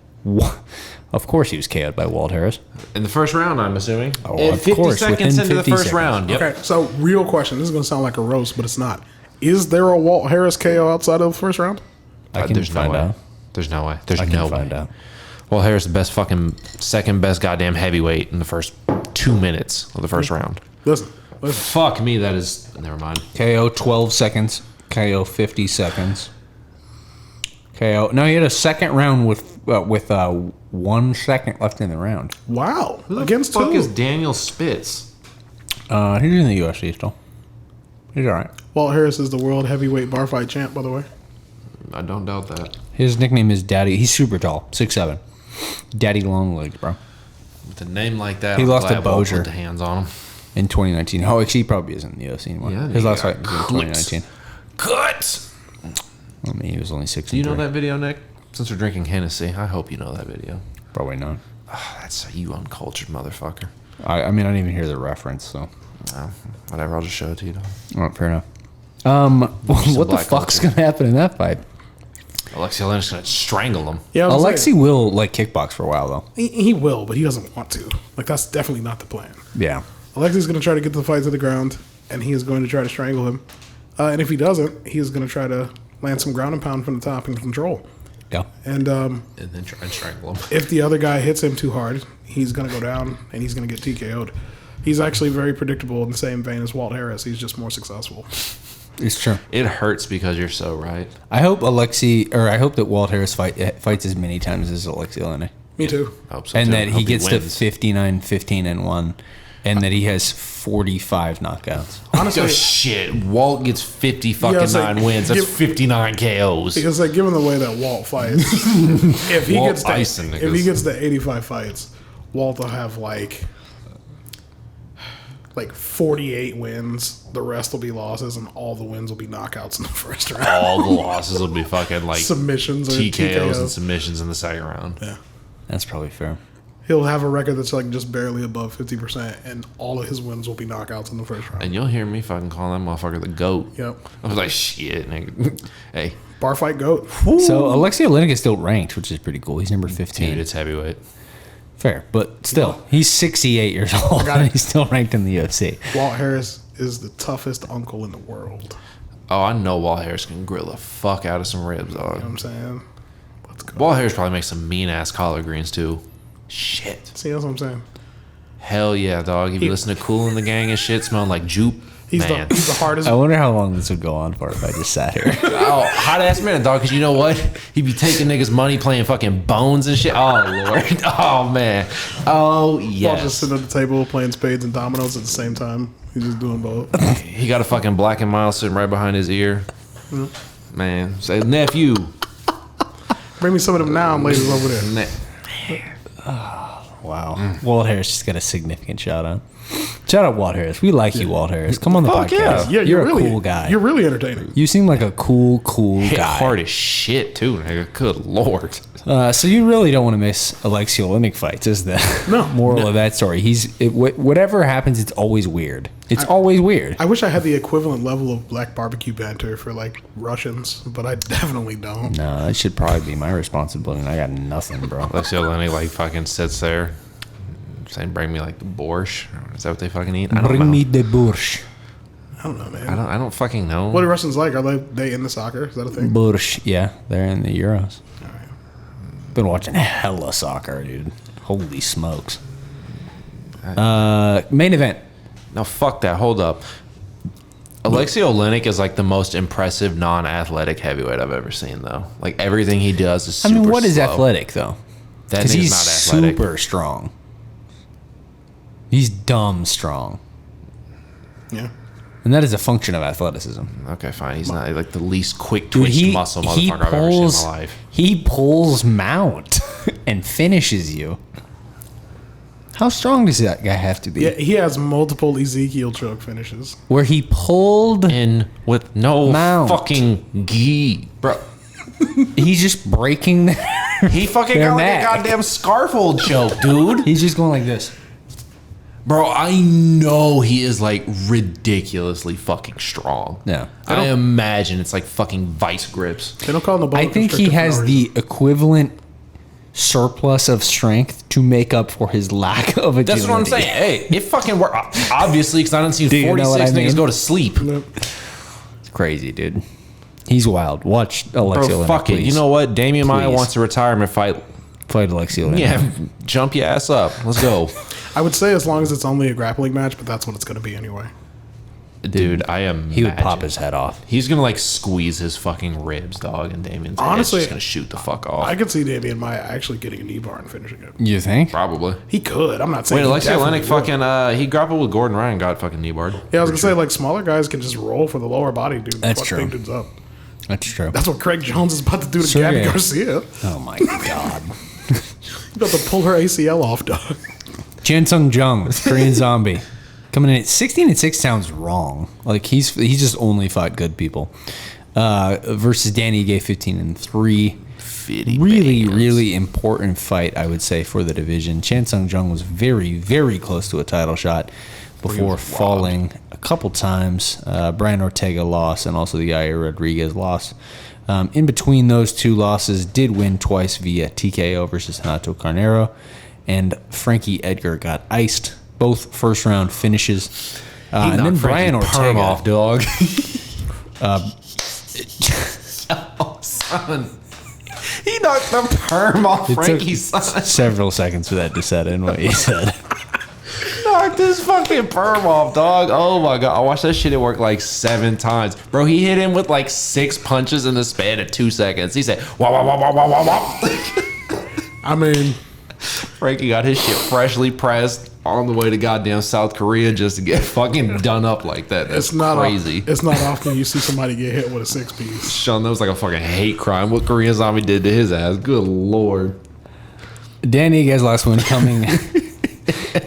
B: Of course, he was KO'd by Walt Harris.
D: In the first round, I'm assuming.
B: Oh,
D: In
B: of
D: 50
B: course,
D: seconds
B: within
D: into the
B: 50
D: first
B: seconds.
D: round. Yep.
C: Okay, so real question. This is going to sound like a roast, but it's not. Is there a Walt Harris KO outside of the first round?
B: I can
D: There's no
B: find
D: way.
B: out.
D: There's no way. There's
B: I can
D: no
B: find
D: way.
B: out.
D: Well, Harris, the best fucking second best goddamn heavyweight in the first 2 minutes of the first round.
C: Listen.
D: Fuck me, that is. Never mind.
B: KO 12 seconds. KO 50 seconds. KO. No, he had a second round with with 1 second left in the round.
C: Wow.
D: Who the
C: Against
D: fuck
C: who?
D: is Daniel Spitz?
B: He's in the UFC still. He's all right.
C: Walt Harris is the world heavyweight bar fight champ, by the way.
D: I don't doubt that.
B: His nickname is Daddy. He's super tall, 6'7". Daddy long legs, bro.
D: With a name like that,
B: He
D: I'm
B: lost to
D: glad Walt
B: Bozier.
D: put the hands on him.
B: In 2019. Oh, actually, he probably isn't in the UFC anymore.
D: Yeah,
B: His
D: he
B: last
D: got
B: fight was in 2019.
D: Cuts!
B: I mean, he was only 6.
D: Do you know that video, Nick? Since we're drinking Hennessy, I hope you know that video.
B: Probably not.
D: Oh, that's you uncultured motherfucker.
B: I mean, I didn't even hear the reference, so.
D: Whatever, I'll just show it to you. Dog.
B: All right, fair enough. What the
D: black
B: fuck's
D: culture.
B: gonna happen in that fight?
D: Alexei Olenek's gonna strangle him.
C: Yeah, I was
B: Alexei
C: saying,
B: will like kickbox for a while though.
C: he will, but he doesn't want to. Like, that's definitely not the plan.
B: Yeah.
C: Alexei's going to try to get the fight to the ground, and he is going to try to strangle him. And if he doesn't, he is going to try to land some ground and pound from the top and control.
B: Yeah.
C: And
D: And then try and strangle him.
C: if the other guy hits him too hard, he's going to go down, and he's going to get TKO'd. He's actually very predictable in the same vein as Walt Harris. He's just more successful.
B: It's true.
D: It hurts because you're so right.
B: I hope that Walt Harris fights as many times as Alexei Oleinik.
C: Me too.
D: I hope so
B: And
D: too.
B: that
D: Hope
B: he gets to
D: wins.
B: 59, 15, and 1. And that he has 45 knockouts.
C: Honestly,
D: Oh, shit. Walt gets 50 fucking
C: it's like,
D: 9 wins. That's
C: give-
D: 59 KOs.
C: because like given the way that Walt fights, if he
D: Walt
C: gets to,
D: icing
C: if
D: niggas.
C: he gets to 85 fights, Walt will have like 48 wins. The rest will be losses, and all the wins will be knockouts in the first round.
D: All the losses will be fucking like
C: Submissions or
D: TKOs
C: TKOs.
D: and submissions in the second round.
C: Yeah.
B: That's probably fair.
C: He'll have a record that's like just barely above 50%, and all of his wins will be knockouts in the first round.
D: And you'll hear me fucking call that motherfucker the GOAT.
C: Yep.
D: I was like, shit, nigga. Hey,
C: Bar fight goat.
B: So Alexei Oleinik is still ranked, which is pretty cool. He's number 15.
D: dude, it's heavyweight.
B: Fair, but still, he's 68 years old
C: got
B: and
C: it.
B: he's still ranked in the UFC.
C: Walt Harris is the toughest uncle in the world.
D: Oh, I know Walt Harris can grill the fuck out of some ribs,
C: You know what
D: dog.
C: I'm saying? Let's go.
D: Walt Harris probably makes some mean ass collard greens too. Shit.
C: See, that's what I'm saying.
D: Hell yeah, dog. If you listen to Cool in the Gang and shit, smelling like jupe.
C: He's
D: Man.
C: the hardest.
B: I wonder how long this would go on for if I just sat here.
D: Oh, hot ass man, dog. Because you know what? He'd be taking niggas' money playing fucking bones and shit. Oh, Lord. Oh, man. Oh,
C: Walt just
D: yes.
C: sitting at the table playing spades and dominoes at the same time. He's just doing both.
D: He got a fucking Black and Mild sitting right behind his ear. Man. Say, nephew.
C: Bring me some of them now, ladies over there.
B: Wow. Walt Harris just got a significant shout out. Shout out Walt Harris. We like you, Walt Harris. Come on the
D: Fuck
B: podcast.
C: Yeah,
B: you're a
C: really,
B: cool guy.
C: You're really entertaining.
B: You seem like a cool
D: Hit
B: guy.
D: hard as shit, too, nigga. Good Lord.
B: So you really don't want to miss Alexei Oleinik fights, is the
C: No.
B: moral of that story? Whatever happens, it's always weird. It's always weird.
C: I wish I had the equivalent level of black barbecue banter for like Russians, but I definitely don't.
B: No, that should probably be my responsibility. And I got nothing, bro.
D: Alexei Oleinik, like, fucking sits there saying, bring me, like, the borscht. Is that what they fucking eat? I don't know.
B: Bring me the borscht.
C: I don't know, man.
D: I don't fucking know.
C: What are Russians like? Are they into soccer? Is that a thing?
B: Borscht, yeah, they're in the Euros. Been watching hella soccer, dude. Holy smokes. Main event.
D: No, fuck that. Hold up. Alexei Oleinik is like the most impressive non-athletic heavyweight I've ever seen, though. Like everything he does is
B: I
D: super
B: mean, what is
D: slow.
B: athletic though?
D: That
B: Because
D: nigga's
B: he's
D: not athletic.
B: super strong. He's dumb strong,
C: Yeah.
B: and that is a function of athleticism.
D: Okay, fine. He's not like the least quick
B: Dude,
D: twitch muscle motherfucker I've ever seen in my life.
B: He pulls mount and finishes you. How strong does that guy have to be?
C: Yeah, he has multiple Ezekiel choke finishes.
B: Where he pulled,
D: In with no
B: Mount.
D: fucking gi, bro.
B: he's just breaking.
D: He fucking
B: Their
D: got like
B: neck.
D: a goddamn scarfold choke, dude.
B: He's just going like this.
D: Bro, I know he is like ridiculously fucking strong.
B: Yeah.
D: I imagine it's like fucking vice grips.
C: They don't call him the bullet
B: I think he
C: constrictor for
B: has
C: no
B: the
C: reason.
B: equivalent surplus of strength to make up for his lack of agility.
D: That's what I'm saying. Hey, it fucking worked. Obviously, because I didn't see
B: Do you know
D: 46
B: what I
D: niggas
B: mean?
D: go to sleep.
B: It's crazy, dude. He's wild. Watch Alexei
D: Bro,
B: Oleinik,
D: fuck it.
B: please.
D: You know what? Damian Maya
B: Please.
D: wants a retirement fight.
B: Fight Alexei Oleinik.
D: Yeah, jump your ass up. Let's go.
C: I would say as long as it's only a grappling match, but that's what it's going to be anyway.
D: Dude, I am.
B: He would pop his head off.
D: He's gonna like squeeze his fucking ribs, dog, and Damien's
C: Honestly,
D: just gonna shoot the fuck off.
C: I could see Damien Maya actually getting a knee bar and finishing it.
B: You think?
D: Probably.
C: He could. I'm not saying.
D: Wait,
C: he
D: Alexei
C: definitely
D: Olenek
C: would.
D: fucking he grappled with Gordon Ryan, got fucking knee barred.
C: Yeah, I was gonna say like smaller guys can just roll for the lower body, dude.
B: That's
C: Fuck
B: true.
C: big dudes up.
B: That's true.
C: That's what Craig Jones is about to do to
B: So,
C: Gabby
B: yeah.
C: Garcia.
B: Oh my god.
C: He's about to pull her ACL off, dog.
B: Sung Jung, Korean Zombie, coming in at 16-6 sounds wrong. Like he's just only fought good people. Versus Danny Ige 15-3. Really important fight, I would say, for the division. Sung Jung was very, very close to a title shot before falling a couple times. Brian Ortega lost, and also the Yair Rodriguez loss. In between those two losses, did win twice via TKO versus Renato Carneiro, and Frankie Edgar got iced. Both first round finishes. And then Brian Ortega
D: off, dog. Oh, son. He knocked the perm off Frankie's son.
B: Several seconds for that to set in what you said.
D: Knocked his fucking perm off, dog. Oh my god. I watched that shit at work like 7 times. Bro, he hit him with like 6 punches in the span of 2 seconds. He said, wah, wah, wah, wah, wah, wah, wah.
C: I mean,
D: Frankie got his shit freshly pressed on the way to goddamn South Korea just to get fucking done up like that. That's
C: it's not
D: crazy.
C: It's not often you see somebody get hit with a 6-piece.
D: Sean, that was like a fucking hate crime. What Korean Zombie did to his ass. Good lord.
B: Danny Igue's last one coming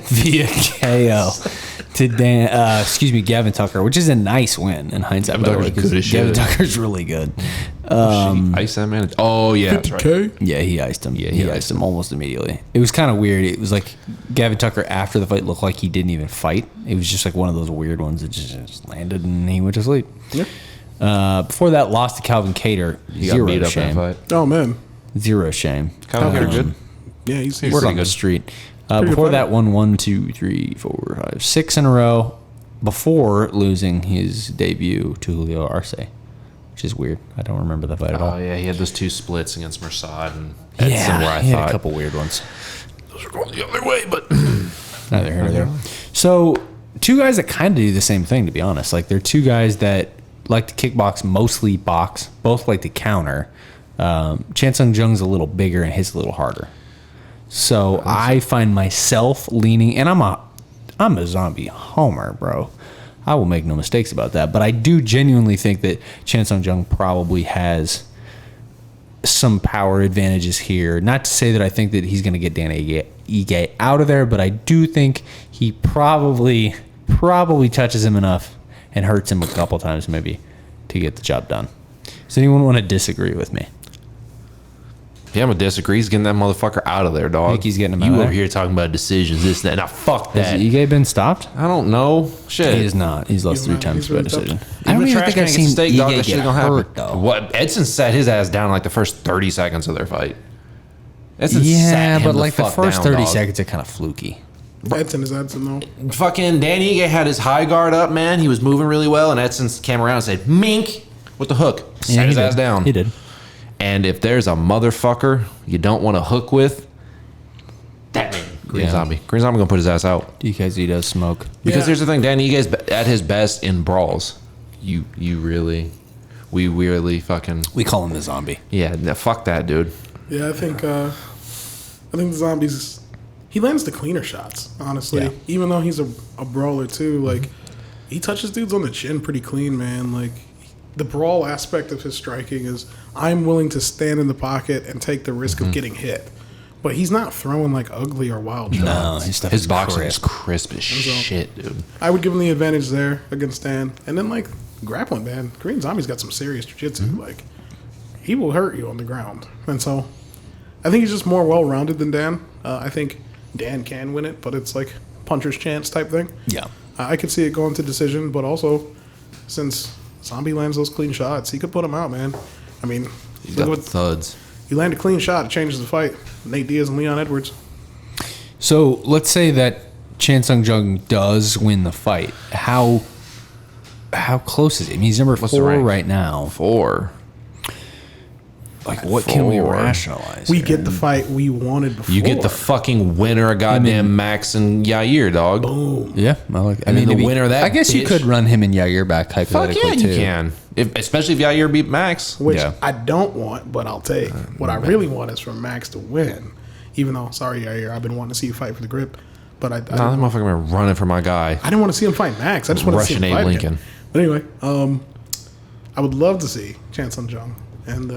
B: via KO to Gavin Tucker, which is a nice win in hindsight. By the way,
D: Tucker's
B: 'cause
D: good as
B: Gavin
D: shit.
B: Tucker's really good.
D: Ice that man. Oh yeah, that's right.
C: 50K?
B: Yeah, he iced him.
D: Yeah,
B: he iced him almost immediately. It was kind of weird. It was like Gavin Tucker after the fight looked like he didn't even fight. It was just like one of those weird ones that just landed and he went to sleep.
C: Yeah.
B: Before that, lost to Calvin Cater.
D: He got
B: Zero
D: beat up in
B: shame.
D: that fight.
C: Oh man.
B: Zero shame.
D: Calvin Cater good.
C: Yeah, he's
B: Word
D: pretty
B: on the
D: good.
B: street.
C: Pretty
B: Before
C: good
B: that, won 1, 2, 3, 4, 5, 6 in a row. Before losing his debut to Julio Arce, which is weird. I don't remember the fight at
D: Oh
B: all.
D: yeah, he had those 2 splits against Mersad and Edson where I
B: he had
D: thought
B: a couple weird ones.
D: those were going the other way, but
B: Neither here nor there. So, 2 guys that kind of do the same thing, to be honest. Like, they're 2 guys that like to kickbox, mostly box. Both like to counter. Sung Jung's a little bigger and hits a little harder. So, I find myself leaning, and I'm a zombie homer, bro. I will make no mistakes about that. But I do genuinely think that Sung Jung probably has some power advantages here. Not to say that I think that he's going to get Dan Ige out of there, but I do think he probably touches him enough and hurts him a couple times maybe to get the job done. Does anyone want to disagree with me?
D: yeah, I'm gonna disagree. He's getting that motherfucker out of there, dog.
B: Think he's getting him out
D: You
B: of
D: over
B: there?
D: here talking about decisions, this, and that. Now fuck
B: Has
D: that.
B: Ige been stopped?
D: I don't know. Shit.
B: He is not. He's lost
C: He's
B: 3
C: not.
B: times
C: He's
B: by
C: really
B: decision.
C: tough.
B: I don't
D: Even
B: even
D: trash
B: think I've
D: can
B: seen
D: get steak, dog.
B: Ige
D: That shit
B: get
D: gonna
B: hurt,
D: happen.
B: though.
D: What? Edson sat his ass down like the first 30 seconds of their fight. Edson sat
B: Yeah,
D: him
B: but like the
D: fuck
B: first
D: down,
B: 30
D: dog.
B: seconds are kind of fluky.
C: Edson is Edson though.
D: Fucking Dan Ige had his high guard up, man. He was moving really well, and Edson came around and said, "Mink," with the hook. Sat
B: he
D: his
B: did.
D: ass down.
B: He did.
D: And if there's a motherfucker you don't want to hook with, that man, Green
B: Yeah.
D: Zombie. Green Zombie gonna put his ass out.
B: Because he does smoke.
D: Because
C: Yeah.
D: here's the thing, Dan Ige at his best in brawls. We really fucking
B: We call him the zombie.
D: yeah. Fuck that, dude.
C: Yeah, I think the zombies. He lands the cleaner shots, honestly.
B: Yeah.
C: Even though he's a brawler too, like he touches dudes on the chin pretty clean, man. Like the brawl aspect of his striking is I'm willing to stand in the pocket and take the risk of getting hit. But he's not throwing like ugly or wild shots.
B: No, his stuff
D: His
B: is
D: boxing
B: crisp.
D: is crisp as shit, dude.
C: I would give him the advantage there against Dan. And then like grappling, man. Korean Zombie's got some serious jiu-jitsu. Like he will hurt you on the ground. And so I think he's just more well-rounded than Dan. I think Dan can win it, but it's like puncher's chance type thing.
B: Yeah.
C: I could see it going to decision, but also since Zombie lands those clean shots, he could put him out, man. I mean,
D: He's
C: look
D: got
C: what,
D: thuds.
C: you land a clean shot, it changes the fight. Nate Diaz and Leon Edwards.
B: So let's say that Sung Jung does win the fight. How close is he? I mean, he's number
D: What's the
B: 4
D: rank?
B: right now.
D: 4.
B: Like, what can we
D: 4.
B: rationalize?
C: We
B: here?
C: get the fight we wanted before.
D: You get the fucking winner of goddamn Max and Yair, dog.
C: boom.
B: Yeah, I like. I
D: And
B: mean,
D: then the winner of that
B: I guess you
D: bitch-
B: could run him and Yair back
D: Fuck
B: hypothetically
D: yeah,
B: too.
D: you can. Especially if Yair beat Max.
C: Which
B: Yeah.
C: I don't want, but I'll take. What I really want is for Max to win. Even though, sorry, Yair, I've been wanting to see you fight for the grip, but I
D: Nah, that motherfucker been running for my guy.
C: didn't want to see him fight Max. I just want to see him
D: Russian Abe
C: fight
D: Lincoln.
C: again. But anyway, I would love to see Sung Jung and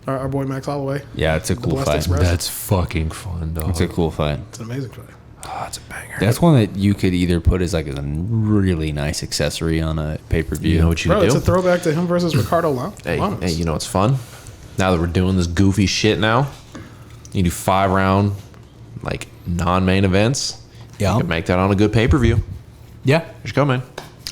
C: our boy Max Holloway.
B: Yeah, it's a
C: The
B: cool
C: Blessed
B: fight.
C: Express.
D: That's fucking fun, dog.
B: It's a cool fight.
C: It's an amazing fight.
D: Oh, it's a banger.
B: That's one that you could either put as like a really nice accessory on a pay per view.
D: You know what you
C: Bro,
D: could
C: it's
D: do?
C: a throwback to him versus Ricardo
D: Hey,
C: Lamas.
D: you know what's fun? Now that we're doing this goofy shit now, you do 5-round, like, non-main events.
B: Yeah.
D: You can make that on a good pay-per-view.
B: Yeah,
D: Just go, man.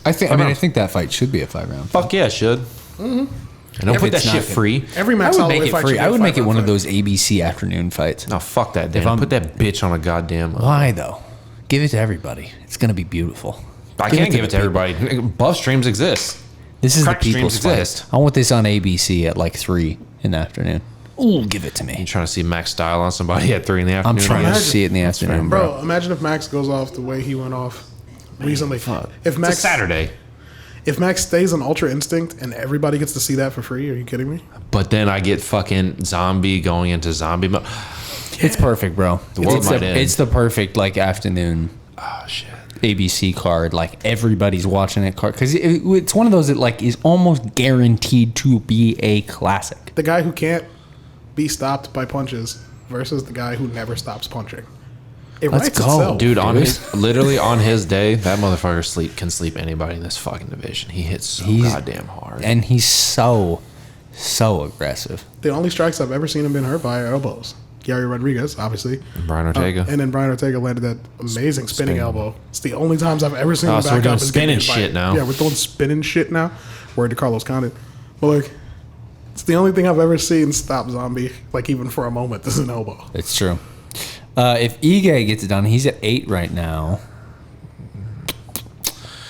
B: I think.
D: Five
B: I
D: rounds.
B: think that fight should be a 5-round.
D: Fuck yeah, it should. And don't
B: If
D: put that
B: it's not
D: shit
B: good.
D: free.
C: Every
B: I
C: Max
B: would
C: Holloway
B: make it
C: fight
B: free.
C: should be
B: I
C: a
B: would make it
C: 5-round
B: one of
C: fight.
B: those ABC afternoon fights.
D: No, fuck that, Dan.
B: I'm-
D: Put that bitch on a goddamn...
B: Why though? Give it to everybody. It's gonna be beautiful.
D: I can't give it to
B: the people.
D: everybody. Buff streams exist.
B: This is
D: Crack
B: the people's
D: streams
B: fight.
D: exist.
B: I want this on ABC at like 3 in the afternoon. Ooh, give it to
D: You
B: me.
D: trying to see Max style on somebody at 3 in the
B: I'm
D: afternoon?
B: trying to
C: Imagine-
B: see it in the afternoon, bro.
C: Bro, imagine if Max goes off the way he went off recently.
D: Fuck.
C: If
D: It's a
C: Max
D: Saturday.
C: If Max stays on Ultra Instinct and everybody gets to see that for free, are you kidding me?
D: But then I get fucking zombie going into zombie mode.
B: It's perfect, bro.
D: The world
B: it's
D: might end.
B: It's the perfect like afternoon
D: Oh, shit.
B: ABC card. Like everybody's watching it card because it's one of those that like is almost guaranteed to be a classic.
C: The guy who can't be stopped by punches versus the guy who never stops punching. It
B: Let's
C: writes
B: go.
C: itself.
D: Dude, on his literally on his day, that motherfucker can sleep anybody in this fucking division. He hits so goddamn hard.
B: And he's so aggressive.
C: The only strikes I've ever seen him been hurt by are elbows. Gary Rodriguez, obviously.
D: Brian Ortega.
C: And then Brian Ortega landed that amazing spinning elbow. It's the only times I've ever seen him
D: so
C: back
D: we're doing
C: up and getting
D: spinning
C: hit by
D: shit
C: it.
D: now.
C: Yeah, we're doing spinning shit now. Word to Carlos Condit. But like, it's the only thing I've ever seen stop Zombie, like even for a moment, is an elbow.
B: It's true. If Ige gets it done, he's at 8 right now.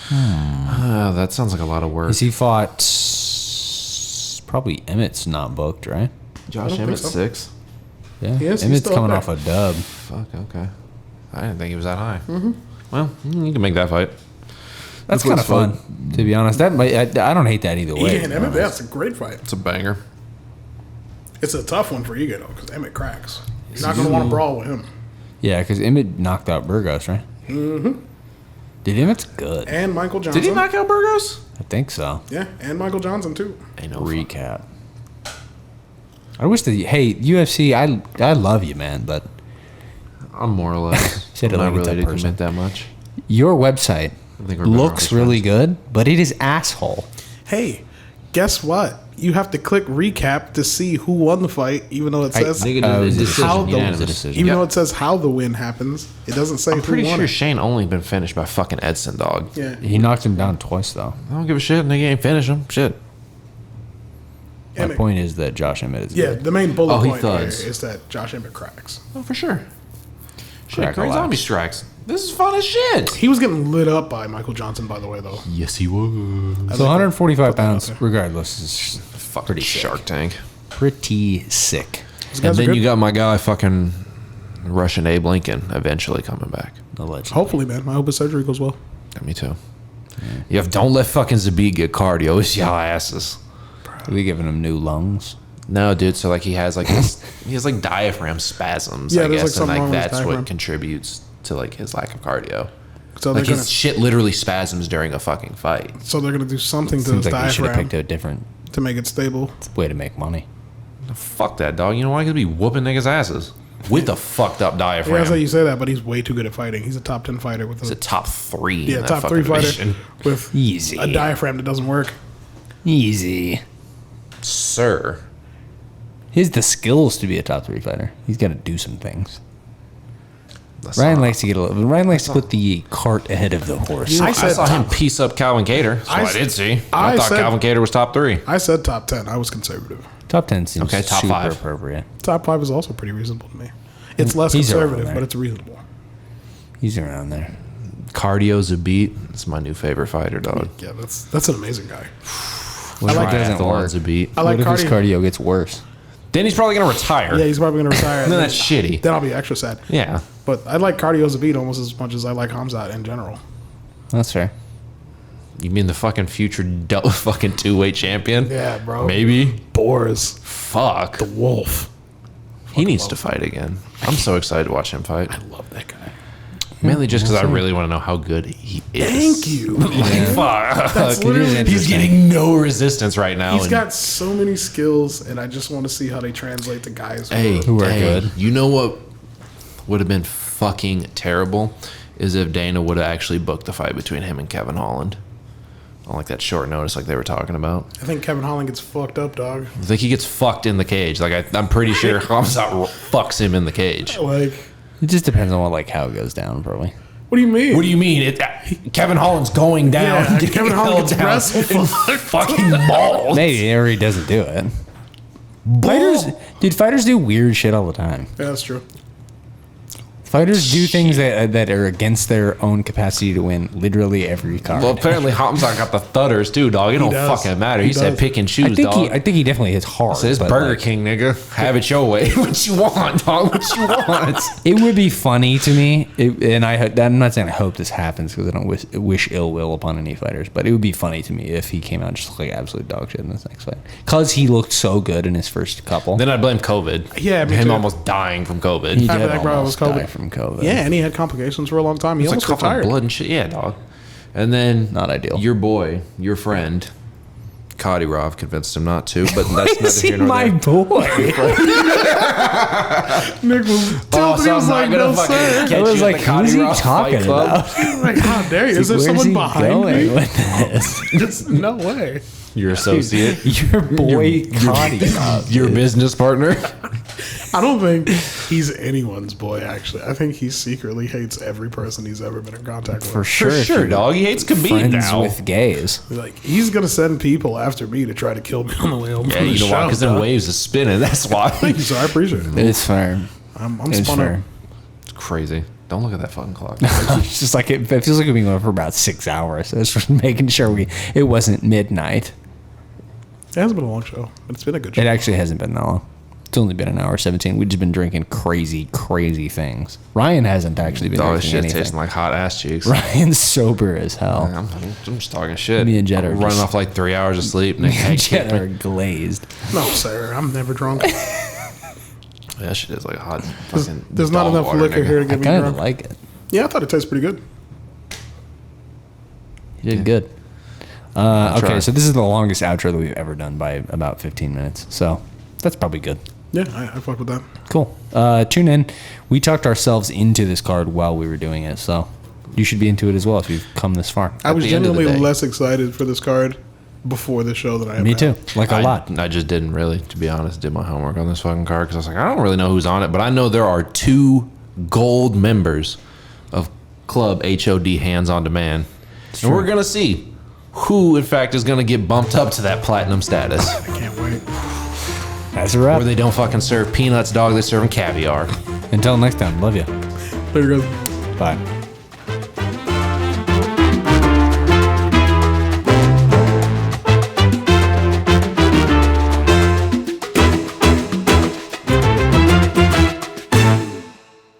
D: That sounds like a lot of work.
B: Has he fought? Probably Emmett's not booked, right?
D: Josh
C: think
D: Emmett
C: so.
D: 6?
B: Yeah,
C: Yes, he's
B: Emmett's
C: still
B: coming
C: up
B: off a dub.
D: Fuck, okay. I didn't think he was that high. Mm-hmm. Well, you can make that fight.
B: That's
D: This
B: kind of
D: one's
B: fun, to be honest. That might, I don't hate that either way.
C: Ige and Emmett, that's a great fight.
D: It's a banger.
C: It's a tough one for Ige though, because Emmett cracks. You're not going to want to brawl with him.
B: Yeah, because Emmett knocked out Burgos, right? Mm-hmm. Dude, Emmett's good.
C: And Michael Johnson.
D: Did he knock out Burgos?
B: I think so.
C: Yeah, and Michael Johnson too.
D: Ain't no
B: Recap. I wish that. Hey, UFC, I love you, man, but
D: I'm more or less.
B: Said it
D: I'm not
B: like it's
D: really
B: that
D: to
B: person.
D: commit that much.
B: your website
D: I think we're better
B: looks
D: off as
B: really
D: friends.
B: good, but it is asshole.
C: Hey, guess what? You have to click recap to see who won the fight, even though it says
D: Nigga,
B: Uh,
D: it's a
B: this-
C: how
D: decision,
C: the
D: unanimous.
B: decision.
C: even
D: Yeah.
C: though it says how the win happens. It doesn't say
D: I'm
C: who
D: pretty
C: won
D: sure
C: it.
D: Shane only been finished by fucking Edson, dog.
C: Yeah,
B: He knocked him down twice, though.
D: I don't give a shit. Nigga ain't finish him. Shit.
B: My
C: Emmett-
B: point is that Josh Emmett is
C: yeah.
B: good.
C: The main bullet
D: Oh, he
C: point here
D: thuds.
C: is that Josh Emmett cracks.
D: Oh, for sure. Shit,
B: Crack
D: great
B: a lot.
D: zombie strikes. This is fun as shit.
C: He was getting lit up by Michael Johnson, by the way, though.
D: Yes, he was.
B: So 145 pounds, regardless, is
D: Fucking
B: pretty sick.
D: Shark Tank.
B: Pretty sick.
C: These
D: And
C: guys are
D: then
C: good.
D: you got my guy, fucking Russian Abe Lincoln, eventually coming back.
B: Allegedly.
C: Hopefully, man. I hope his surgery goes well.
D: Yeah, me too. Yeah, don't let fucking Zabit get cardio. It's y'all asses.
B: Are we giving him new lungs?
D: No, dude. So like he has like he has like diaphragm spasms.
C: Yeah,
D: I
C: there's, like,
D: guess, and
C: something
D: like
C: wrong with his
D: that's
C: diaphragm.
D: what contributes to like his lack of cardio.
C: So
D: Like
C: they're gonna
D: his shit literally spasms during a fucking fight.
C: do something to
B: Seems
C: his
B: like we should have
C: diaphragm
B: picked a different
C: to make it stable.
B: way to make money.
D: Fuck that, dog. You know why? He could be whooping niggas' asses with the fucked up
C: Yeah,
D: diaphragm.
C: that's how you say that, but he's way too good at fighting. He's a top 10 fighter with
D: He's
C: a
D: a top 3. in
C: yeah
D: that
C: top
D: fucking
C: 3 fighter
D: division.
C: with
B: Easy.
C: a diaphragm that doesn't work.
B: Easy.
D: Sir.
B: He has the skills to be a top 3 fighter. He's got to do some things.
D: That's
B: Ryan
D: not-
B: likes to get a little. Ryan likes to put the cart ahead of the horse.
D: I
C: said
D: saw him
C: top-
D: piece up Calvin Cater. That's what I did see. I
C: I
D: thought
C: said-
D: Calvin Cater was top 3.
C: I said top 10. I was conservative.
B: Top 10 seems
D: Okay, top
B: super
D: 5.
B: appropriate.
C: Top 5 is also pretty reasonable to me. It's less
B: He's around
C: conservative,
B: there.
C: but it's reasonable.
B: He's around there.
D: Cardio's a beat. It's my new favorite fighter, dog.
C: Yeah, that's an amazing guy.
B: What if
C: like
B: it doesn't work?
D: triathlons a beat.
C: I like
B: What if his
C: cardio.
B: cardio gets worse?
D: Then he's probably gonna retire.
C: Yeah, he's probably going to retire.
D: then that's shitty.
C: Then I'll be extra sad.
D: Yeah.
C: But I like cardio as a beat almost as much as I like Hamzat in general.
B: That's fair.
D: You mean the fucking future fucking 2-weight champion?
C: Yeah, bro.
D: Maybe.
C: Boars.
D: Fuck.
C: The wolf.
D: He needs to fight again. I'm so excited to watch him fight.
C: I love that guy.
D: Mainly just because I really want to know how good he is.
C: Thank you.
D: Like, fuck.
C: That's literally-
D: He's getting no resistance right now.
C: He's
D: and-
C: got so many skills, and I just want to see how they translate to guys
D: Hey,
B: who are
D: hey,
B: good.
D: You know what would have been fucking terrible is if Dana would have actually booked the fight between him and Kevin Holland on like that short notice, like they were talking about.
C: I think Kevin Holland gets fucked up, dog.
D: I think he gets fucked in the cage. Like I'm pretty sure Hamzat fucks him in the cage.
C: Like,
B: It just depends on how it goes down, probably.
C: what do you mean?
D: What do you mean? Kevin Holland's going down.
C: Yeah, Kevin Holland gets wrestled for
D: fucking balls.
B: Maybe or he doesn't do it. Fighters do weird shit all the time.
C: Yeah, that's true.
B: Fighters do things that are against their own capacity to win literally every card.
D: Well, apparently Hamzat got the thudders too, dog. It don't
C: does.
D: fucking matter.
C: He
D: He said
C: does.
D: pick and
B: I
D: choose,
B: think
D: dog.
B: I think he definitely hits hard.
D: So it's
B: but,
D: Burger
B: like,
D: King, nigga. Have it your way. What you want, dog? What you want?
B: It would be funny to me, I'm not saying I hope this happens because I don't wish ill will upon any fighters, but it would be funny to me if he came out and just like absolute dog shit in this next fight because he looked so good in his first couple.
D: Then I blame COVID.
C: Yeah, me
D: him
C: too.
D: almost dying from COVID.
B: He
C: After
B: did
C: that, bro, it
B: almost
C: was
B: die
C: COVID.
B: from COVID.
C: Yeah, and he had complications for a long time. He
D: It's like
C: almost
D: coughing
C: retired.
D: blood and shit. Yeah, dog. And then
B: Not ideal.
D: Your boy, your friend, Kadyrov convinced him not to, but that's
B: Is
D: neither
B: he
D: here nor
B: my
D: there.
B: boy?
C: Nick was tilted. He was like, no, sir.
B: I was like, who's he talking about?
C: Like, how dare you? Is there
B: Where's
C: someone
B: he
C: behind
B: going
C: me?
B: with this?
C: Just, no way.
D: Your associate,
B: Your boy Cody.
D: your business partner.
C: I don't think he's anyone's boy, actually. I think he secretly hates every person he's ever been in contact with.
B: For sure,
D: For
B: if
D: sure,
B: you're
D: dog. He hates Khabib
B: friends
D: now.
B: with gays.
C: Like, he's going to send people after me to try to kill me on the way home
D: Yeah,
C: from the
D: you know
C: show.
D: why? Because then
C: dog.
D: waves is spinning. That's why.
C: Thank you, sir. I appreciate it.
B: It's fair.
C: I'm
B: It's
C: spun
B: fair.
C: up.
D: It's crazy. Don't look at that fucking clock.
B: It's just like it feels like we've been going for about 6 hours. So it's just making sure it wasn't midnight.
C: It hasn't been a long show, but it's been a good show.
B: It actually hasn't been that long. It's only been an hour 17. We've just been drinking crazy things. Ryan hasn't actually been
D: All this
B: drinking
D: shit
B: anything.
D: tasting like hot ass cheeks.
B: Ryan's sober as hell.
D: I'm just talking shit.
B: Me and Jed are
D: I'm running
B: just-
D: off like 3 hours of sleep. And then
B: Me and
D: kick
B: Jet
D: me.
B: are glazed.
C: No, sir. I'm never drunk.
D: That shit is like hot fucking.
C: There's not
D: dog
C: enough
D: water,
C: liquor
D: nigga.
C: here to
B: I
C: get me
B: kind of
C: drunk.
B: like it.
C: Yeah, I thought it tasted pretty good.
B: You did good.
D: try.
B: Okay, so this is the longest outro that we've ever done by about 15 minutes. So that's probably good.
C: Yeah, I fuck with that.
B: Cool. Tune in. We talked ourselves into this card while we were doing it, so you should be into it as well if you've come this far.
C: I was
D: the end of the
C: genuinely
D: day.
C: less excited for this card before the show than I am
B: Me
C: now.
B: too. Like a lot.
D: I just didn't really, to be honest, did my homework on this fucking card because I was like, I don't really know who's on it, but I know there are 2 gold members of Club HOD Hands on Demand. And we're going to see who, in fact, is going to get bumped up to that platinum status.
C: I can't wait.
B: That's a wrap.
D: Where they don't fucking serve peanuts, dog, they serve caviar.
B: Until next time. Love you.
C: Later, guys.
B: Bye.